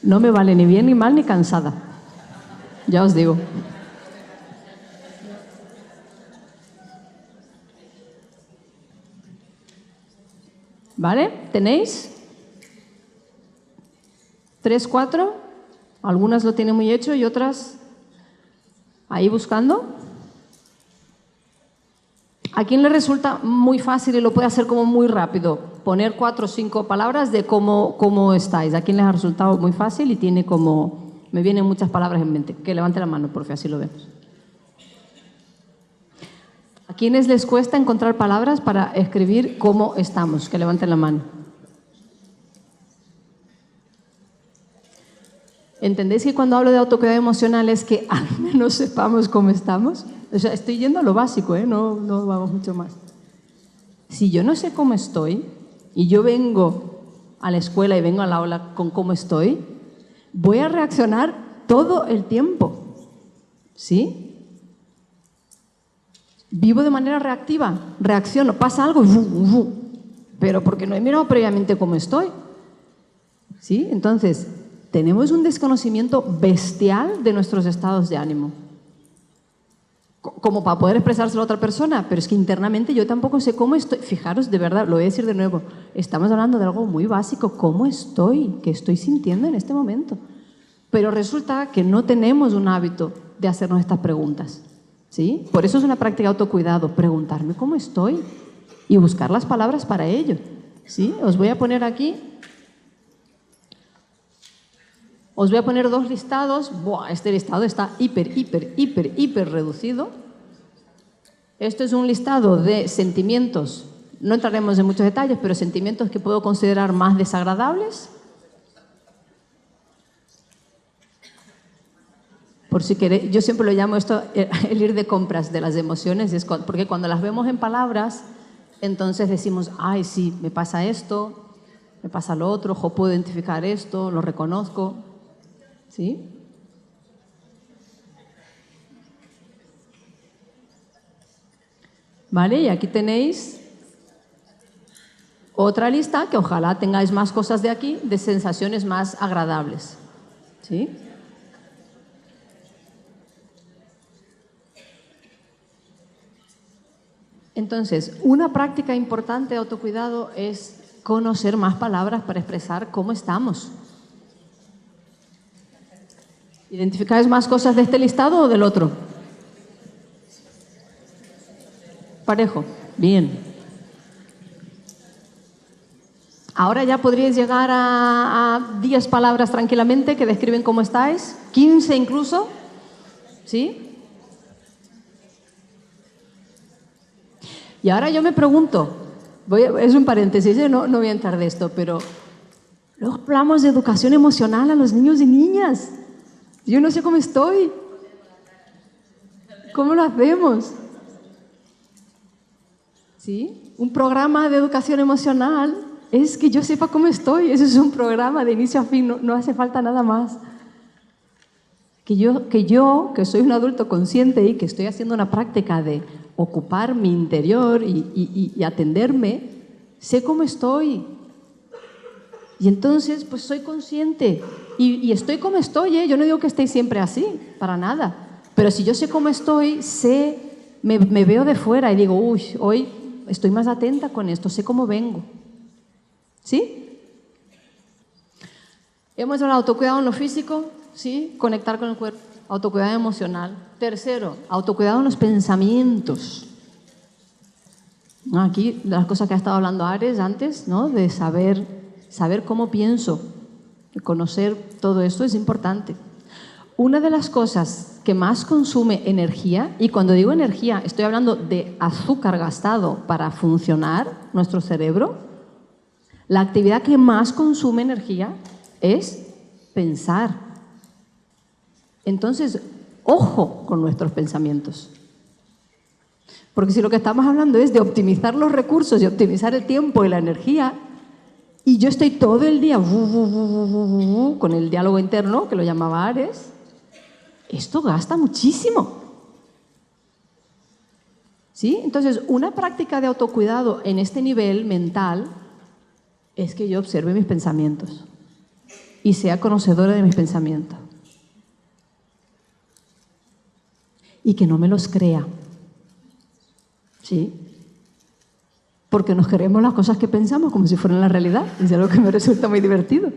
No me vale ni bien, ni mal, ni cansada. Ya os digo. ¿Vale? ¿Tenéis? 3, 4. Algunas lo tienen muy hecho y otras ahí buscando. ¿A quién le resulta muy fácil y lo puede hacer como muy rápido? Poner 4 o 5 palabras de cómo estáis. ¿A quién les ha resultado muy fácil y tiene como... Me vienen muchas palabras en mente? Que levante la mano, por favor, así lo vemos. ¿A quiénes les cuesta encontrar palabras para escribir cómo estamos? Que levanten la mano. ¿Entendéis que cuando hablo de autocuidado emocional es que al menos sepamos cómo estamos? O sea, estoy yendo a lo básico, ¿eh? No vamos mucho más. Si yo no sé cómo estoy y yo vengo a la escuela y vengo a la aula con cómo estoy, voy a reaccionar todo el tiempo, ¿sí? Vivo de manera reactiva, reacciono, pasa algo, pero porque no he mirado previamente cómo estoy, ¿sí? Entonces, tenemos un desconocimiento bestial de nuestros estados de ánimo, como para poder expresárselo a otra persona, pero es que internamente yo tampoco sé cómo estoy. Fijaros, de verdad, lo voy a decir de nuevo, estamos hablando de algo muy básico, cómo estoy, qué estoy sintiendo en este momento. Pero resulta que no tenemos un hábito de hacernos estas preguntas, ¿sí? Por eso es una práctica de autocuidado, preguntarme cómo estoy y buscar las palabras para ello, ¿sí? Os voy a poner aquí, os voy a poner 2 listados. Buah, este listado está hiper reducido. Esto es un listado de sentimientos, no entraremos en muchos detalles, pero sentimientos que puedo considerar más desagradables. Por si queréis, yo siempre lo llamo esto el ir de compras de las emociones, porque cuando las vemos en palabras, entonces decimos, ay, sí, me pasa esto, me pasa lo otro, yo puedo identificar esto, lo reconozco, ¿sí? Vale, y aquí tenéis otra lista, que ojalá tengáis más cosas de aquí, de sensaciones más agradables, ¿sí? Entonces, una práctica importante de autocuidado es conocer más palabras para expresar cómo estamos. ¿Identificáis más cosas de este listado o del otro? Parejo. Bien. Ahora ya podríais llegar a 10 palabras tranquilamente que describen cómo estáis, 15 incluso, ¿sí? Y ahora yo me pregunto, es un paréntesis, no voy a entrar de esto, pero luego hablamos de educación emocional a los niños y niñas. Yo no sé cómo estoy. ¿Cómo lo hacemos? ¿Sí? Un programa de educación emocional es que yo sepa cómo estoy. Ese es un programa de inicio a fin, no hace falta nada más. Que yo, que soy un adulto consciente y que estoy haciendo una práctica de ocupar mi interior y atenderme, sé cómo estoy. Y entonces, pues soy consciente y estoy como estoy, ¿eh? Yo no digo que esté siempre así, para nada. Pero si yo sé cómo estoy, me veo de fuera y digo, uy, hoy estoy más atenta con esto, sé cómo vengo. ¿Sí? Hemos hablado de autocuidado en lo físico, ¿sí? Conectar con el cuerpo, autocuidado emocional. Tercero, autocuidado en los pensamientos. Aquí, las cosas que ha estado hablando Ares antes, ¿no? De saber cómo pienso, de conocer todo esto es importante. Una de las cosas que más consume energía, y cuando digo energía estoy hablando de azúcar gastado para funcionar nuestro cerebro, la actividad que más consume energía es pensar. Entonces, ojo con nuestros pensamientos. Porque si lo que estamos hablando es de optimizar los recursos y optimizar el tiempo y la energía, y yo estoy todo el día con el diálogo interno, que lo llamaba Ares, esto gasta muchísimo. ¿Sí? Entonces, una práctica de autocuidado en este nivel mental es que yo observe mis pensamientos y sea conocedora de mis pensamientos. Y que no me los crea. ¿Sí? Porque nos creemos las cosas que pensamos como si fueran la realidad. Es algo que me resulta muy divertido.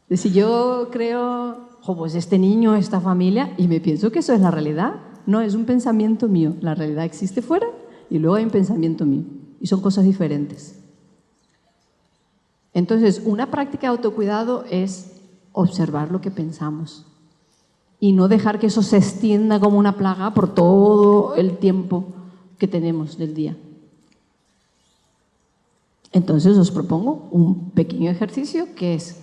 De si yo creo, pues este niño, esta familia, y me pienso que eso es la realidad. No, es un pensamiento mío. La realidad existe fuera y luego hay un pensamiento mío. Y son cosas diferentes. Entonces, una práctica de autocuidado es observar lo que pensamos y no dejar que eso se extienda como una plaga por todo el tiempo que tenemos del día. Entonces os propongo un pequeño ejercicio que es,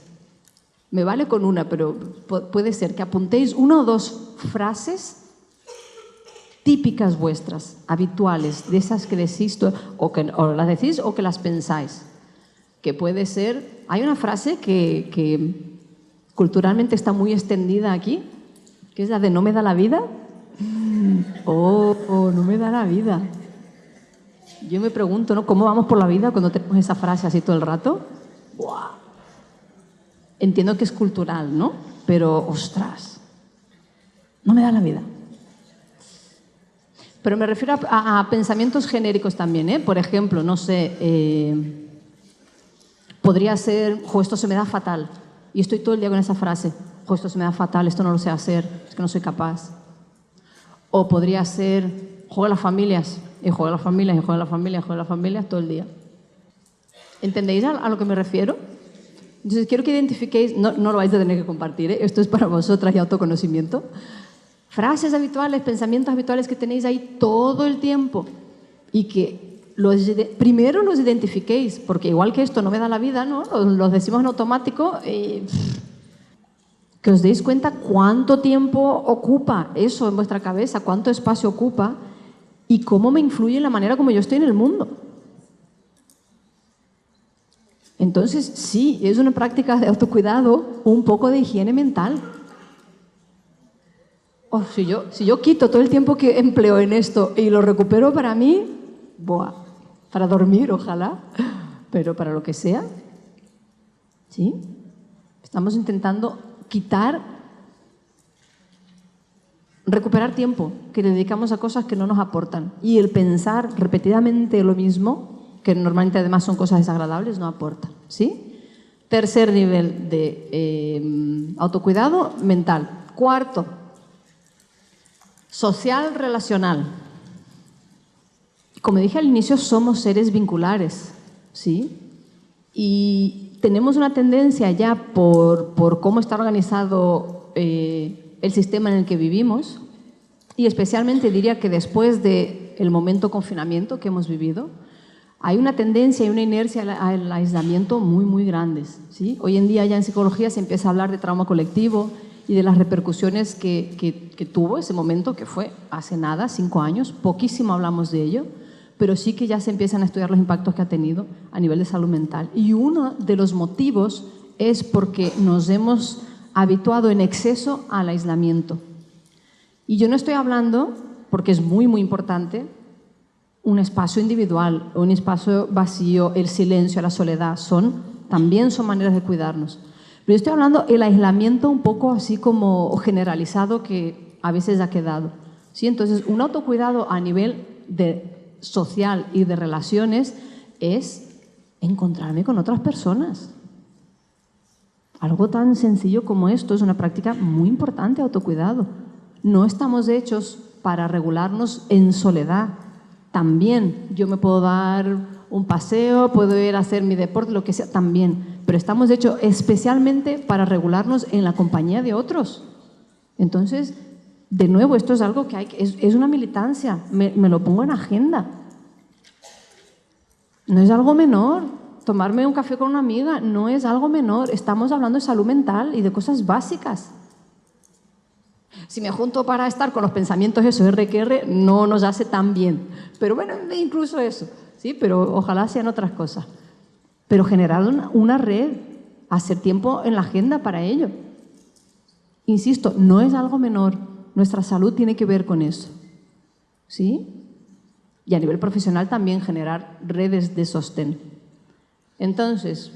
me vale con una, pero puede ser que apuntéis una o dos frases típicas vuestras, habituales, de esas que decís o las decís o que las pensáis. Que puede ser, hay una frase que culturalmente está muy extendida aquí, que es la de no me da la vida. No me da la vida. Yo me pregunto, ¿no? ¿Cómo vamos por la vida cuando tenemos esa frase así todo el rato? ¡Buah! Entiendo que es cultural, ¿no? Pero, ostras, no me da la vida. Pero me refiero a pensamientos genéricos también, ¿eh? Por ejemplo, no sé, podría ser, esto se me da fatal. Y estoy todo el día con esa frase. Esto se me da fatal, esto no lo sé hacer, es que no soy capaz. O podría ser, juego a las familias, y juego a las familias, y juego a las familias, y juego a las familias todo el día. ¿Entendéis a lo que me refiero? Entonces quiero que identifiquéis, no lo vais a tener que compartir, ¿eh? Esto es para vosotras y autoconocimiento. Frases habituales, pensamientos habituales que tenéis ahí todo el tiempo y que primero los identifiquéis, porque igual que esto no me da la vida, ¿no? Los decimos en automático y que os deis cuenta cuánto tiempo ocupa eso en vuestra cabeza, cuánto espacio ocupa y cómo me influye en la manera como yo estoy en el mundo. Entonces, sí, es una práctica de autocuidado, un poco de higiene mental. Si yo quito todo el tiempo que empleo en esto y lo recupero para mí, para dormir, ojalá, pero para lo que sea, ¿sí? Estamos intentando recuperar tiempo que dedicamos a cosas que no nos aportan. Y el pensar repetidamente lo mismo, que normalmente además son cosas desagradables, no aporta, ¿sí? Tercer nivel de autocuidado mental. Cuarto, social relacional. Como dije al inicio, somos seres vinculares, ¿sí? Y tenemos una tendencia ya por cómo está organizado el sistema en el que vivimos, y especialmente diría que después de el momento confinamiento que hemos vivido, hay una tendencia y una inercia al aislamiento muy, muy grandes, ¿sí? Hoy en día ya en psicología se empieza a hablar de trauma colectivo y de las repercusiones que tuvo ese momento, que fue hace nada, 5 años, poquísimo hablamos de ello, pero sí que ya se empiezan a estudiar los impactos que ha tenido a nivel de salud mental. Y uno de los motivos es porque nos hemos habituado en exceso al aislamiento. Y yo no estoy hablando, porque es muy, muy importante, un espacio individual, un espacio vacío, el silencio, la soledad, también son maneras de cuidarnos. Pero yo estoy hablando del aislamiento un poco así como generalizado que a veces ha quedado, ¿sí? Entonces, un autocuidado a nivel social y de relaciones es encontrarme con otras personas. Algo tan sencillo como esto es una práctica muy importante, autocuidado. No estamos hechos para regularnos en soledad. También yo me puedo dar un paseo, puedo ir a hacer mi deporte, lo que sea, también. Pero estamos hechos especialmente para regularnos en la compañía de otros. Entonces, de nuevo, esto es algo que es una militancia, me lo pongo en agenda. No es algo menor. Tomarme un café con una amiga no es algo menor. Estamos hablando de salud mental y de cosas básicas. Si me junto para estar con los pensamientos eso, R que R, no nos hace tan bien. Pero bueno, incluso eso, ¿sí? Pero ojalá sean otras cosas. Pero generar una red, hacer tiempo en la agenda para ello. Insisto, no es algo menor. Nuestra salud tiene que ver con eso, ¿sí? Y a nivel profesional también generar redes de sostén. Entonces,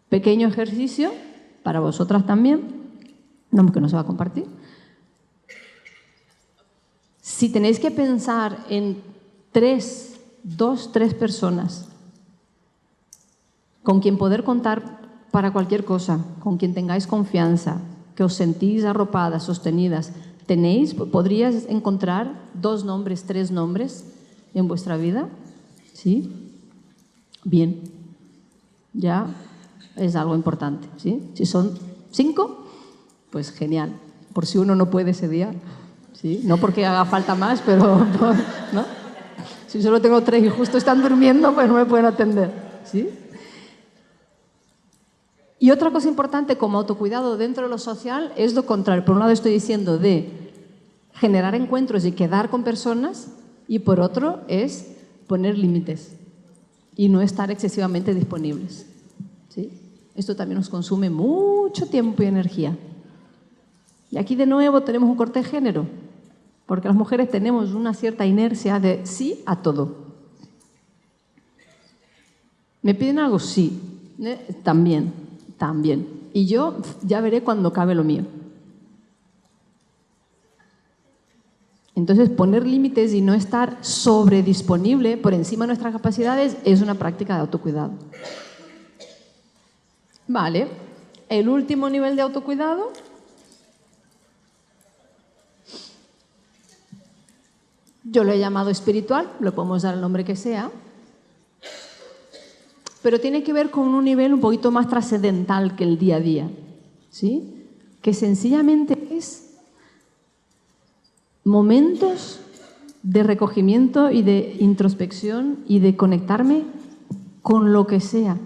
pequeño ejercicio para vosotras también, no, que no se va a compartir. Si tenéis que pensar en 2, 3 personas con quien poder contar para cualquier cosa, con quien tengáis confianza, que os sentís arropadas, sostenidas, ¿podríais encontrar 2 nombres, 3 nombres en vuestra vida? ¿Sí? Bien. Ya es algo importante, ¿sí? Si son 5, pues genial. Por si uno no puede ese día, ¿sí? No porque haga falta más, pero ¿no? Si solo tengo 3 y justo están durmiendo, pues no me pueden atender, ¿sí? Y otra cosa importante como autocuidado dentro de lo social es lo contrario. Por un lado estoy diciendo de generar encuentros y quedar con personas, y por otro es poner límites y no estar excesivamente disponibles, ¿sí? Esto también nos consume mucho tiempo y energía. Y aquí de nuevo tenemos un corte de género, porque las mujeres tenemos una cierta inercia de sí a todo. ¿Me piden algo? Sí. También. Y yo ya veré cuando cabe lo mío. Entonces, poner límites y no estar sobredisponible por encima de nuestras capacidades es una práctica de autocuidado. Vale. El último nivel de autocuidado yo lo he llamado espiritual, le podemos dar el nombre que sea, pero tiene que ver con un nivel un poquito más trascendental que el día a día, ¿sí? Que sencillamente es momentos de recogimiento y de introspección y de conectarme con lo que sea.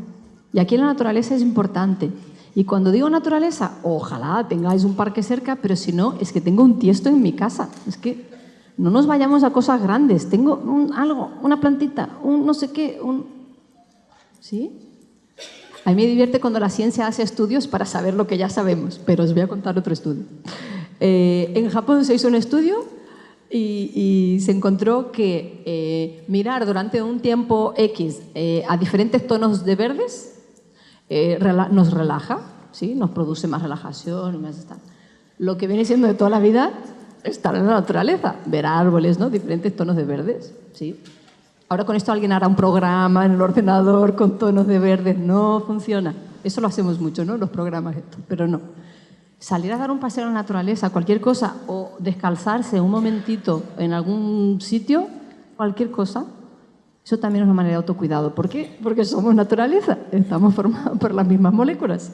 Y aquí la naturaleza es importante. Y cuando digo naturaleza, ojalá tengáis un parque cerca, pero si no, es que tengo un tiesto en mi casa. Es que no nos vayamos a cosas grandes. Tengo algo, una plantita, un no sé qué, ¿sí? A mí me divierte cuando la ciencia hace estudios para saber lo que ya sabemos, pero os voy a contar otro estudio. En Japón se hizo un estudio y se encontró que mirar durante un tiempo X a diferentes tonos de verdes nos relaja, ¿sí? Nos produce más relajación, más tal. Lo que viene siendo de toda la vida estar en la naturaleza, ver árboles, ¿no? Diferentes tonos de verdes, ¿sí? Ahora con esto alguien hará un programa en el ordenador con tonos de verdes. No funciona. Eso lo hacemos mucho, ¿no? Los programas estos, pero no. Salir a dar un paseo en la naturaleza, cualquier cosa, o descalzarse un momentito en algún sitio, cualquier cosa, eso también es una manera de autocuidado. ¿Por qué? Porque somos naturaleza, estamos formados por las mismas moléculas.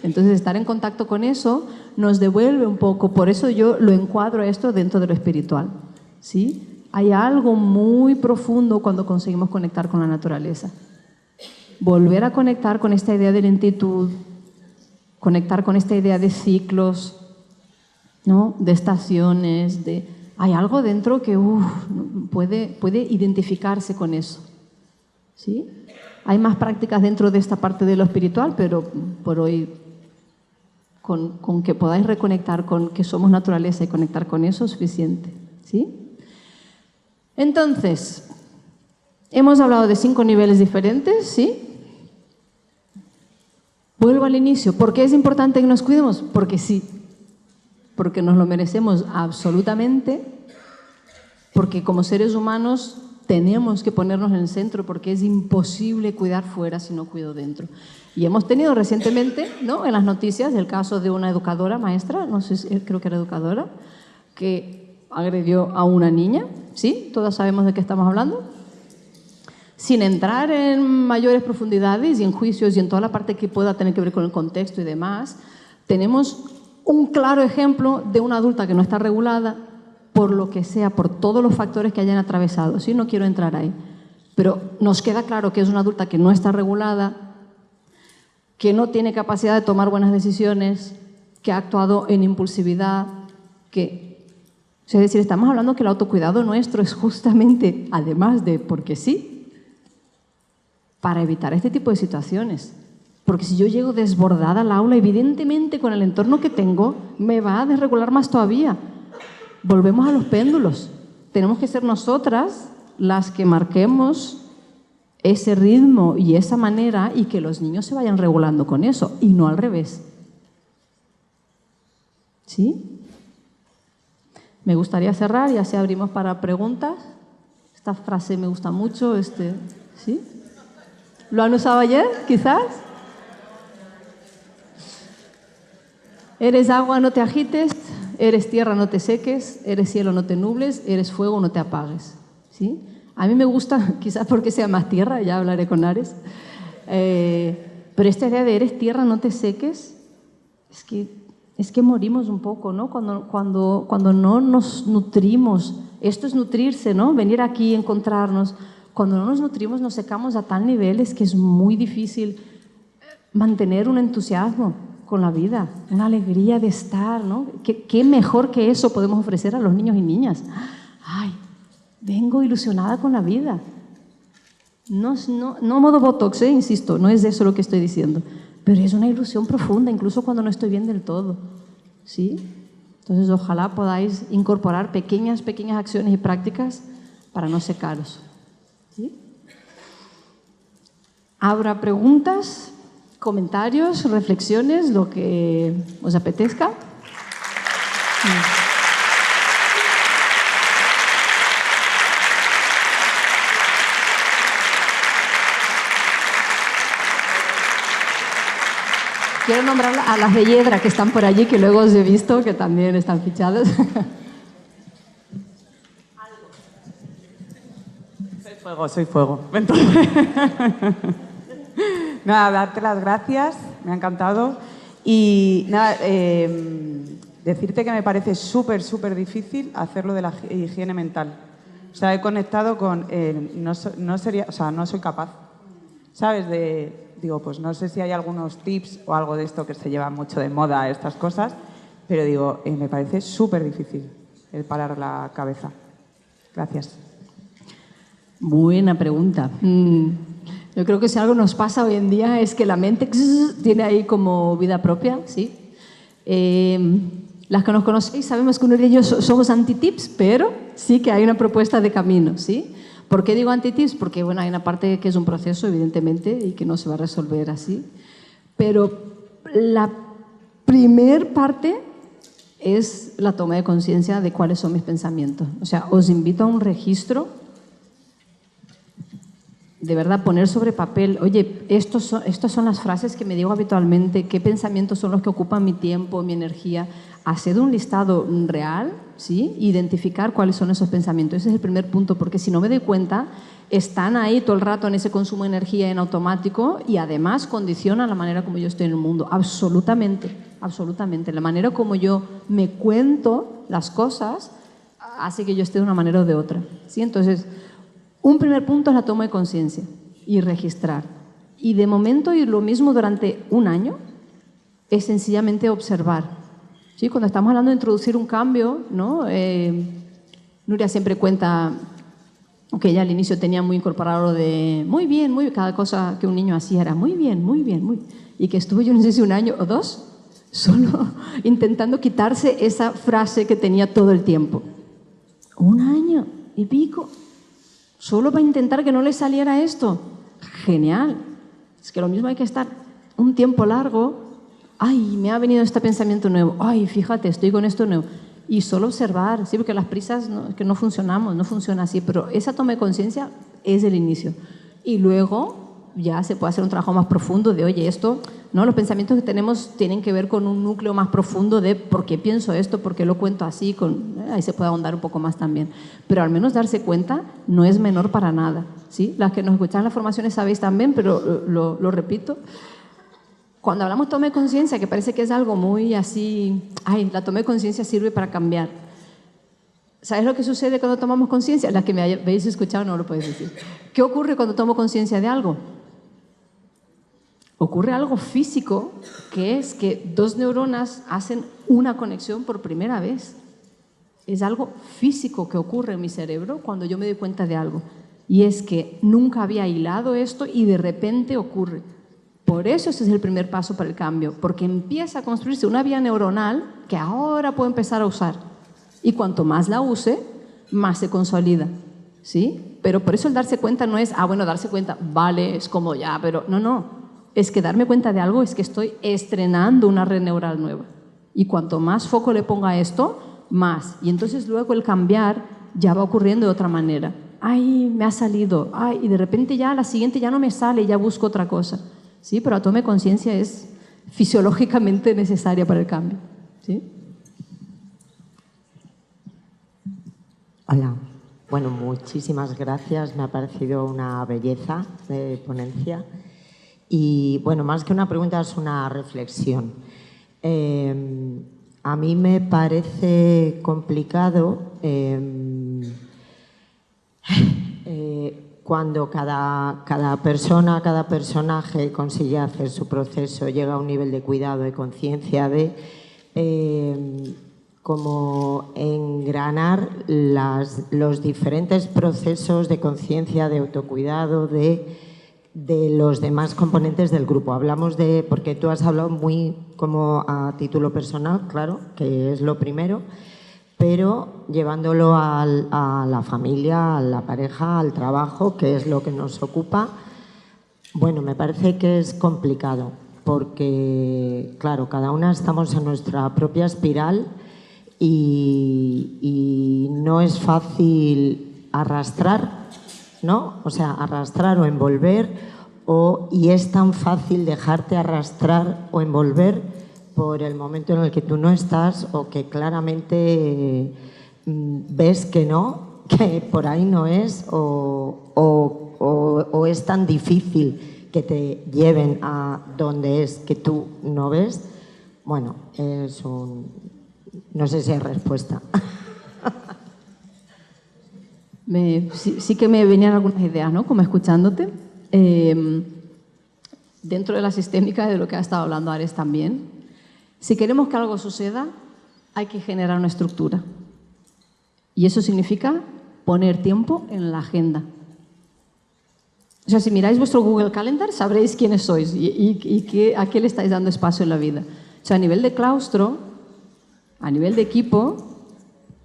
Entonces, estar en contacto con eso nos devuelve un poco. Por eso yo lo encuadro esto dentro de lo espiritual, ¿sí? Hay algo muy profundo cuando conseguimos conectar con la naturaleza. Volver a conectar con esta idea de lentitud, conectar con esta idea de ciclos, ¿no? De estaciones, hay algo dentro que puede identificarse con eso. ¿Sí? Hay más prácticas dentro de esta parte de lo espiritual, pero por hoy, con que podáis reconectar con que somos naturaleza y conectar con eso es suficiente. ¿Sí? Entonces, hemos hablado de 5 niveles diferentes, ¿sí? Vuelvo al inicio. ¿Por qué es importante que nos cuidemos? Porque sí. Porque nos lo merecemos absolutamente. Porque como seres humanos tenemos que ponernos en el centro, porque es imposible cuidar fuera si no cuido dentro. Y hemos tenido recientemente, ¿no?, en las noticias el caso de una educadora, maestra, no sé, creo que era educadora, que agredió a una niña. ¿Sí? Todos sabemos de qué estamos hablando. Sin entrar en mayores profundidades y en juicios y en toda la parte que pueda tener que ver con el contexto y demás, tenemos un claro ejemplo de una adulta que no está regulada por lo que sea, por todos los factores que hayan atravesado. Sí, no quiero entrar ahí, pero nos queda claro que es una adulta que no está regulada, que no tiene capacidad de tomar buenas decisiones, que ha actuado en impulsividad, es decir, estamos hablando que el autocuidado nuestro es justamente, además de porque sí, para evitar este tipo de situaciones. Porque si yo llego desbordada al aula, evidentemente con el entorno que tengo, me va a desregular más todavía. Volvemos a los péndulos. Tenemos que ser nosotras las que marquemos ese ritmo y esa manera y que los niños se vayan regulando con eso y no al revés. ¿Sí? Me gustaría cerrar y así abrimos para preguntas. Esta frase me gusta mucho. ¿Sí? ¿Lo han usado ayer, quizás? Eres agua, no te agites. Eres tierra, no te seques. Eres cielo, no te nubles. Eres fuego, no te apagues. ¿Sí? A mí me gusta, quizás porque sea más tierra, ya hablaré con Ares. Pero esta idea de eres tierra, no te seques, es que morimos un poco, ¿no? Cuando no nos nutrimos. Esto es nutrirse, ¿no? Venir aquí, encontrarnos. Cuando no nos nutrimos, nos secamos a tal nivel es que es muy difícil mantener un entusiasmo con la vida, una alegría de estar, ¿no? ¿Qué mejor que eso podemos ofrecer a los niños y niñas? ¡Ay! Vengo ilusionada con la vida. No modo botox, insisto, no es eso lo que estoy diciendo, pero es una ilusión profunda, incluso cuando no estoy bien del todo. ¿Sí? Entonces, ojalá podáis incorporar pequeñas acciones y prácticas para no secaros. ¿Sí? Habrá preguntas, comentarios, reflexiones, lo que os apetezca. Quiero nombrar a las de Yedra que están por allí, que luego os he visto que también están fichadas. Soy fuego. Nada, darte las gracias, me ha encantado. Y nada, decirte que me parece súper difícil hacerlo de la higiene mental. O sea, he conectado con... no soy capaz, ¿sabes? Digo, pues no sé si hay algunos tips o algo de esto que se lleva mucho de moda, estas cosas, pero digo, me parece súper difícil el parar la cabeza. Gracias. Buena pregunta. Yo creo que si algo nos pasa hoy en día es que la mente tiene ahí como vida propia, ¿sí? Las que nos conocéis sabemos que uno de ellos somos anti-tips, pero sí que hay una propuesta de camino, ¿sí? ¿Por qué digo anti-tips? Porque bueno, hay una parte que es un proceso, evidentemente, y que no se va a resolver así. Pero la primer parte es la toma de conciencia de cuáles son mis pensamientos. O sea, os invito a un registro. De verdad, poner sobre papel, oye, estas son las frases que me digo habitualmente, qué pensamientos son los que ocupan mi tiempo, mi energía. Hacer un listado real, ¿sí? Identificar cuáles son esos pensamientos. Ese es el primer punto, porque si no me doy cuenta, están ahí todo el rato en ese consumo de energía en automático y además condicionan la manera como yo estoy en el mundo. Absolutamente, absolutamente. La manera como yo me cuento las cosas hace que yo esté de una manera o de otra, ¿sí? Entonces, un primer punto es la toma de conciencia y registrar. Y de momento, y lo mismo durante un año, es sencillamente observar, ¿sí? Cuando estamos hablando de introducir un cambio, ¿no? Nuria siempre cuenta que ella al inicio tenía muy incorporado lo de muy bien, cada cosa que un niño hacía era muy bien, muy bien, muy bien. Y que estuvo, yo no sé si un año o dos, solo intentando quitarse esa frase que tenía todo el tiempo. Un año y pico, solo para intentar que no le saliera esto. Genial. Es que lo mismo hay que estar un tiempo largo. Ay, me ha venido este pensamiento nuevo. Ay, fíjate, estoy con esto nuevo. Y solo observar, ¿sí? Porque las prisas que no funcionamos, no funciona así, pero esa toma de conciencia es el inicio. Y luego ya se puede hacer un trabajo más profundo de, oye, esto, ¿no? Los pensamientos que tenemos tienen que ver con un núcleo más profundo de por qué pienso esto, por qué lo cuento así, ahí se puede ahondar un poco más también. Pero al menos darse cuenta no es menor para nada, ¿sí? Las que nos escuchan en las formaciones sabéis también, pero lo repito. Cuando hablamos de toma de conciencia, que parece que es algo muy así, ay, la toma de conciencia sirve para cambiar. ¿Sabes lo que sucede cuando tomamos conciencia? Las que me habéis escuchado no lo podéis decir. ¿Qué ocurre cuando tomo conciencia de algo? Ocurre algo físico, que es que dos neuronas hacen una conexión por primera vez. Es algo físico que ocurre en mi cerebro cuando yo me doy cuenta de algo. Y es que nunca había hilado esto y de repente ocurre. Por eso ese es el primer paso para el cambio, porque empieza a construirse una vía neuronal que ahora puedo empezar a usar. Y cuanto más la use, más se consolida, ¿sí? Pero por eso el darse cuenta no es, bueno, darse cuenta, vale, es como ya, pero no. Es que darme cuenta de algo es que estoy estrenando una red neural nueva. Y cuanto más foco le ponga a esto, más. Y entonces luego el cambiar ya va ocurriendo de otra manera. Ay, me ha salido. Ay, y de repente ya la siguiente ya no me sale, ya busco otra cosa. Sí, pero la toma de conciencia es fisiológicamente necesaria para el cambio. ¿Sí? Hola. Bueno, muchísimas gracias. Me ha parecido una belleza de ponencia. Y bueno, más que una pregunta es una reflexión. A mí me parece complicado cuando cada persona, cada personaje consigue hacer su proceso, llega a un nivel de cuidado, de conciencia, de como engranar los diferentes procesos de conciencia, de autocuidado, de los demás componentes del grupo. Hablamos de, porque tú has hablado muy como a título personal, claro, que es lo primero, pero llevándolo a la familia, a la pareja, al trabajo, que es lo que nos ocupa, bueno, me parece que es complicado, porque, claro, cada una estamos en nuestra propia espiral y no es fácil arrastrar, ¿no? O sea, arrastrar o envolver, y es tan fácil dejarte arrastrar o envolver por el momento en el que tú no estás o que claramente ves que no, que por ahí no es, o es tan difícil que te lleven a donde es que tú no ves. Bueno, no sé si hay respuesta. Sí que me venían algunas ideas, ¿no? Como escuchándote. Dentro de la sistémica, de lo que ha estado hablando Ares también, si queremos que algo suceda, hay que generar una estructura. Y eso significa poner tiempo en la agenda. O sea, si miráis vuestro Google Calendar, sabréis quiénes sois y a qué le estáis dando espacio en la vida. O sea, a nivel de claustro, a nivel de equipo,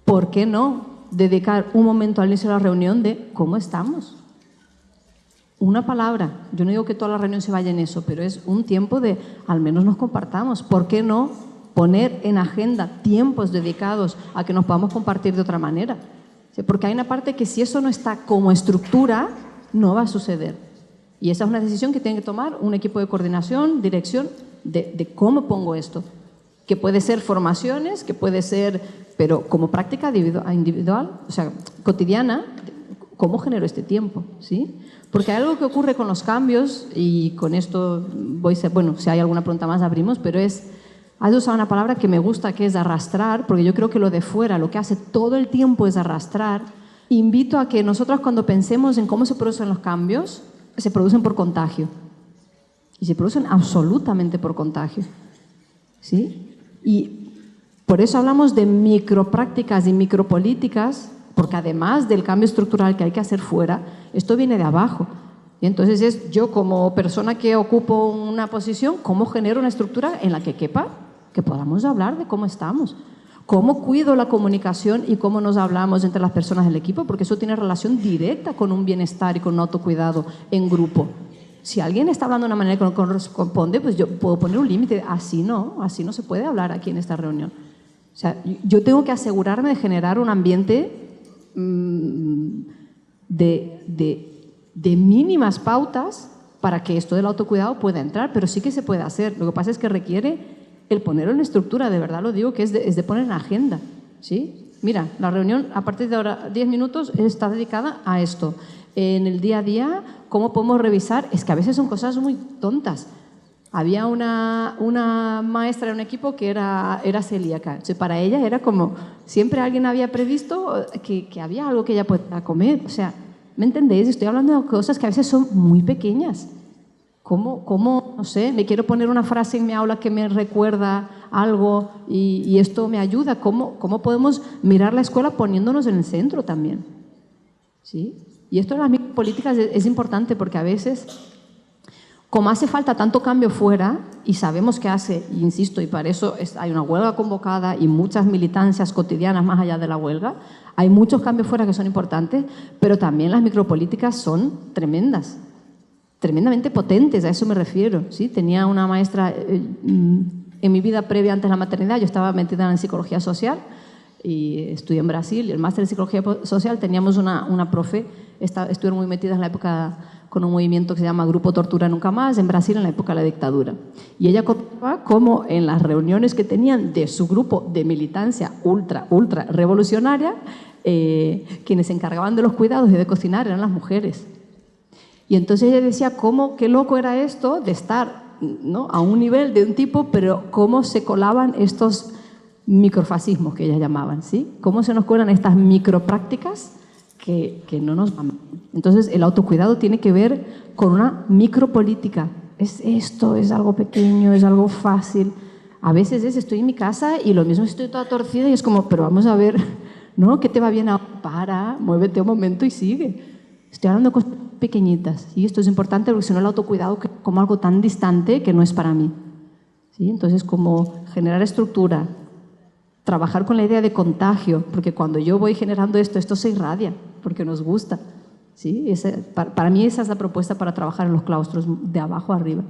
¿por qué no dedicar un momento al inicio de la reunión de cómo estamos? Una palabra. Yo no digo que toda la reunión se vaya en eso, pero es un tiempo de al menos nos compartamos. ¿Por qué no poner en agenda tiempos dedicados a que nos podamos compartir de otra manera? ¿Sí? Porque hay una parte que si eso no está como estructura, no va a suceder. Y esa es una decisión que tiene que tomar un equipo de coordinación, dirección, de cómo pongo esto. Que puede ser formaciones, que puede ser, pero como práctica individual, o sea, cotidiana, ¿cómo genero este tiempo? ¿Sí? Porque hay algo que ocurre con los cambios, y con esto si hay alguna pregunta más abrimos, pero es Has usado una palabra que me gusta, que es arrastrar, porque yo creo que lo de fuera, lo que hace todo el tiempo es arrastrar. Invito a que nosotros cuando pensemos en cómo se producen los cambios, se producen por contagio. Y se producen absolutamente por contagio. ¿Sí? Y por eso hablamos de microprácticas y micropolíticas, porque además del cambio estructural que hay que hacer fuera, esto viene de abajo. Y entonces es yo como persona que ocupo una posición, ¿cómo genero una estructura en la que quepa? Que podamos hablar de cómo estamos. ¿Cómo cuido la comunicación y cómo nos hablamos entre las personas del equipo? Porque eso tiene relación directa con un bienestar y con un autocuidado en grupo. Si alguien está hablando de una manera que no corresponde, pues yo puedo poner un límite. Así no se puede hablar aquí en esta reunión. O sea, yo tengo que asegurarme de generar un ambiente de mínimas pautas para que esto del autocuidado pueda entrar, pero sí que se puede hacer. Lo que pasa es que requiere el ponerlo en estructura, de verdad lo digo, que es de poner en agenda, ¿sí? Mira, la reunión a partir de ahora 10 minutos está dedicada a esto. En el día a día, ¿cómo podemos revisar? Es que a veces son cosas muy tontas. Había una maestra en un equipo que era celíaca. Entonces, para ella era como, siempre alguien había previsto que había algo que ella pueda comer. O sea, ¿me entendéis? Estoy hablando de cosas que a veces son muy pequeñas. ¿Cómo, no sé, me quiero poner una frase en mi aula que me recuerda algo y esto me ayuda? ¿Cómo podemos mirar la escuela poniéndonos en el centro también? ¿Sí? Y esto de las micropolíticas es importante porque a veces, como hace falta tanto cambio fuera y sabemos que hace, insisto, y para eso hay una huelga convocada y muchas militancias cotidianas más allá de la huelga, hay muchos cambios fuera que son importantes, pero también las micropolíticas son tremendas. Tremendamente potentes, a eso me refiero. ¿Sí? Tenía una maestra en mi vida previa antes de la maternidad, yo estaba metida en psicología social y estudié en Brasil, y el máster en psicología social teníamos una profe, estuvieron muy metidas en la época con un movimiento que se llama Grupo Tortura Nunca Más, en Brasil en la época de la dictadura. Y ella contaba cómo en las reuniones que tenían de su grupo de militancia ultra revolucionaria, quienes se encargaban de los cuidados y de cocinar eran las mujeres. Y entonces ella decía, qué loco era esto de estar, ¿no?, a un nivel de un tipo, pero cómo se colaban estos microfascismos que ellas llamaban, ¿sí? Cómo se nos cuelan estas microprácticas que no nos van. Entonces el autocuidado tiene que ver con una micropolítica. Es esto, es algo pequeño, es algo fácil. A veces estoy en mi casa y lo mismo estoy toda torcida y es como, pero vamos a ver, ¿no? ¿Qué te va bien ahora? Para, muévete un momento y sigue. Estoy hablando de cosas pequeñitas, y esto es importante porque si no el autocuidado como algo tan distante que no es para mí. ¿Sí? Entonces, como generar estructura, trabajar con la idea de contagio, porque cuando yo voy generando esto se irradia, porque nos gusta. ¿Sí? Para mí esa es la propuesta para trabajar en los claustros, de abajo a arriba.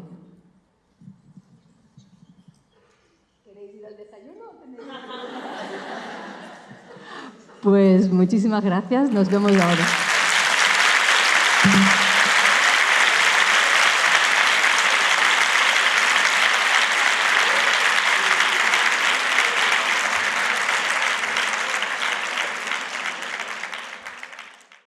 ¿Queréis ir al desayuno? Pues muchísimas gracias, nos vemos ahora.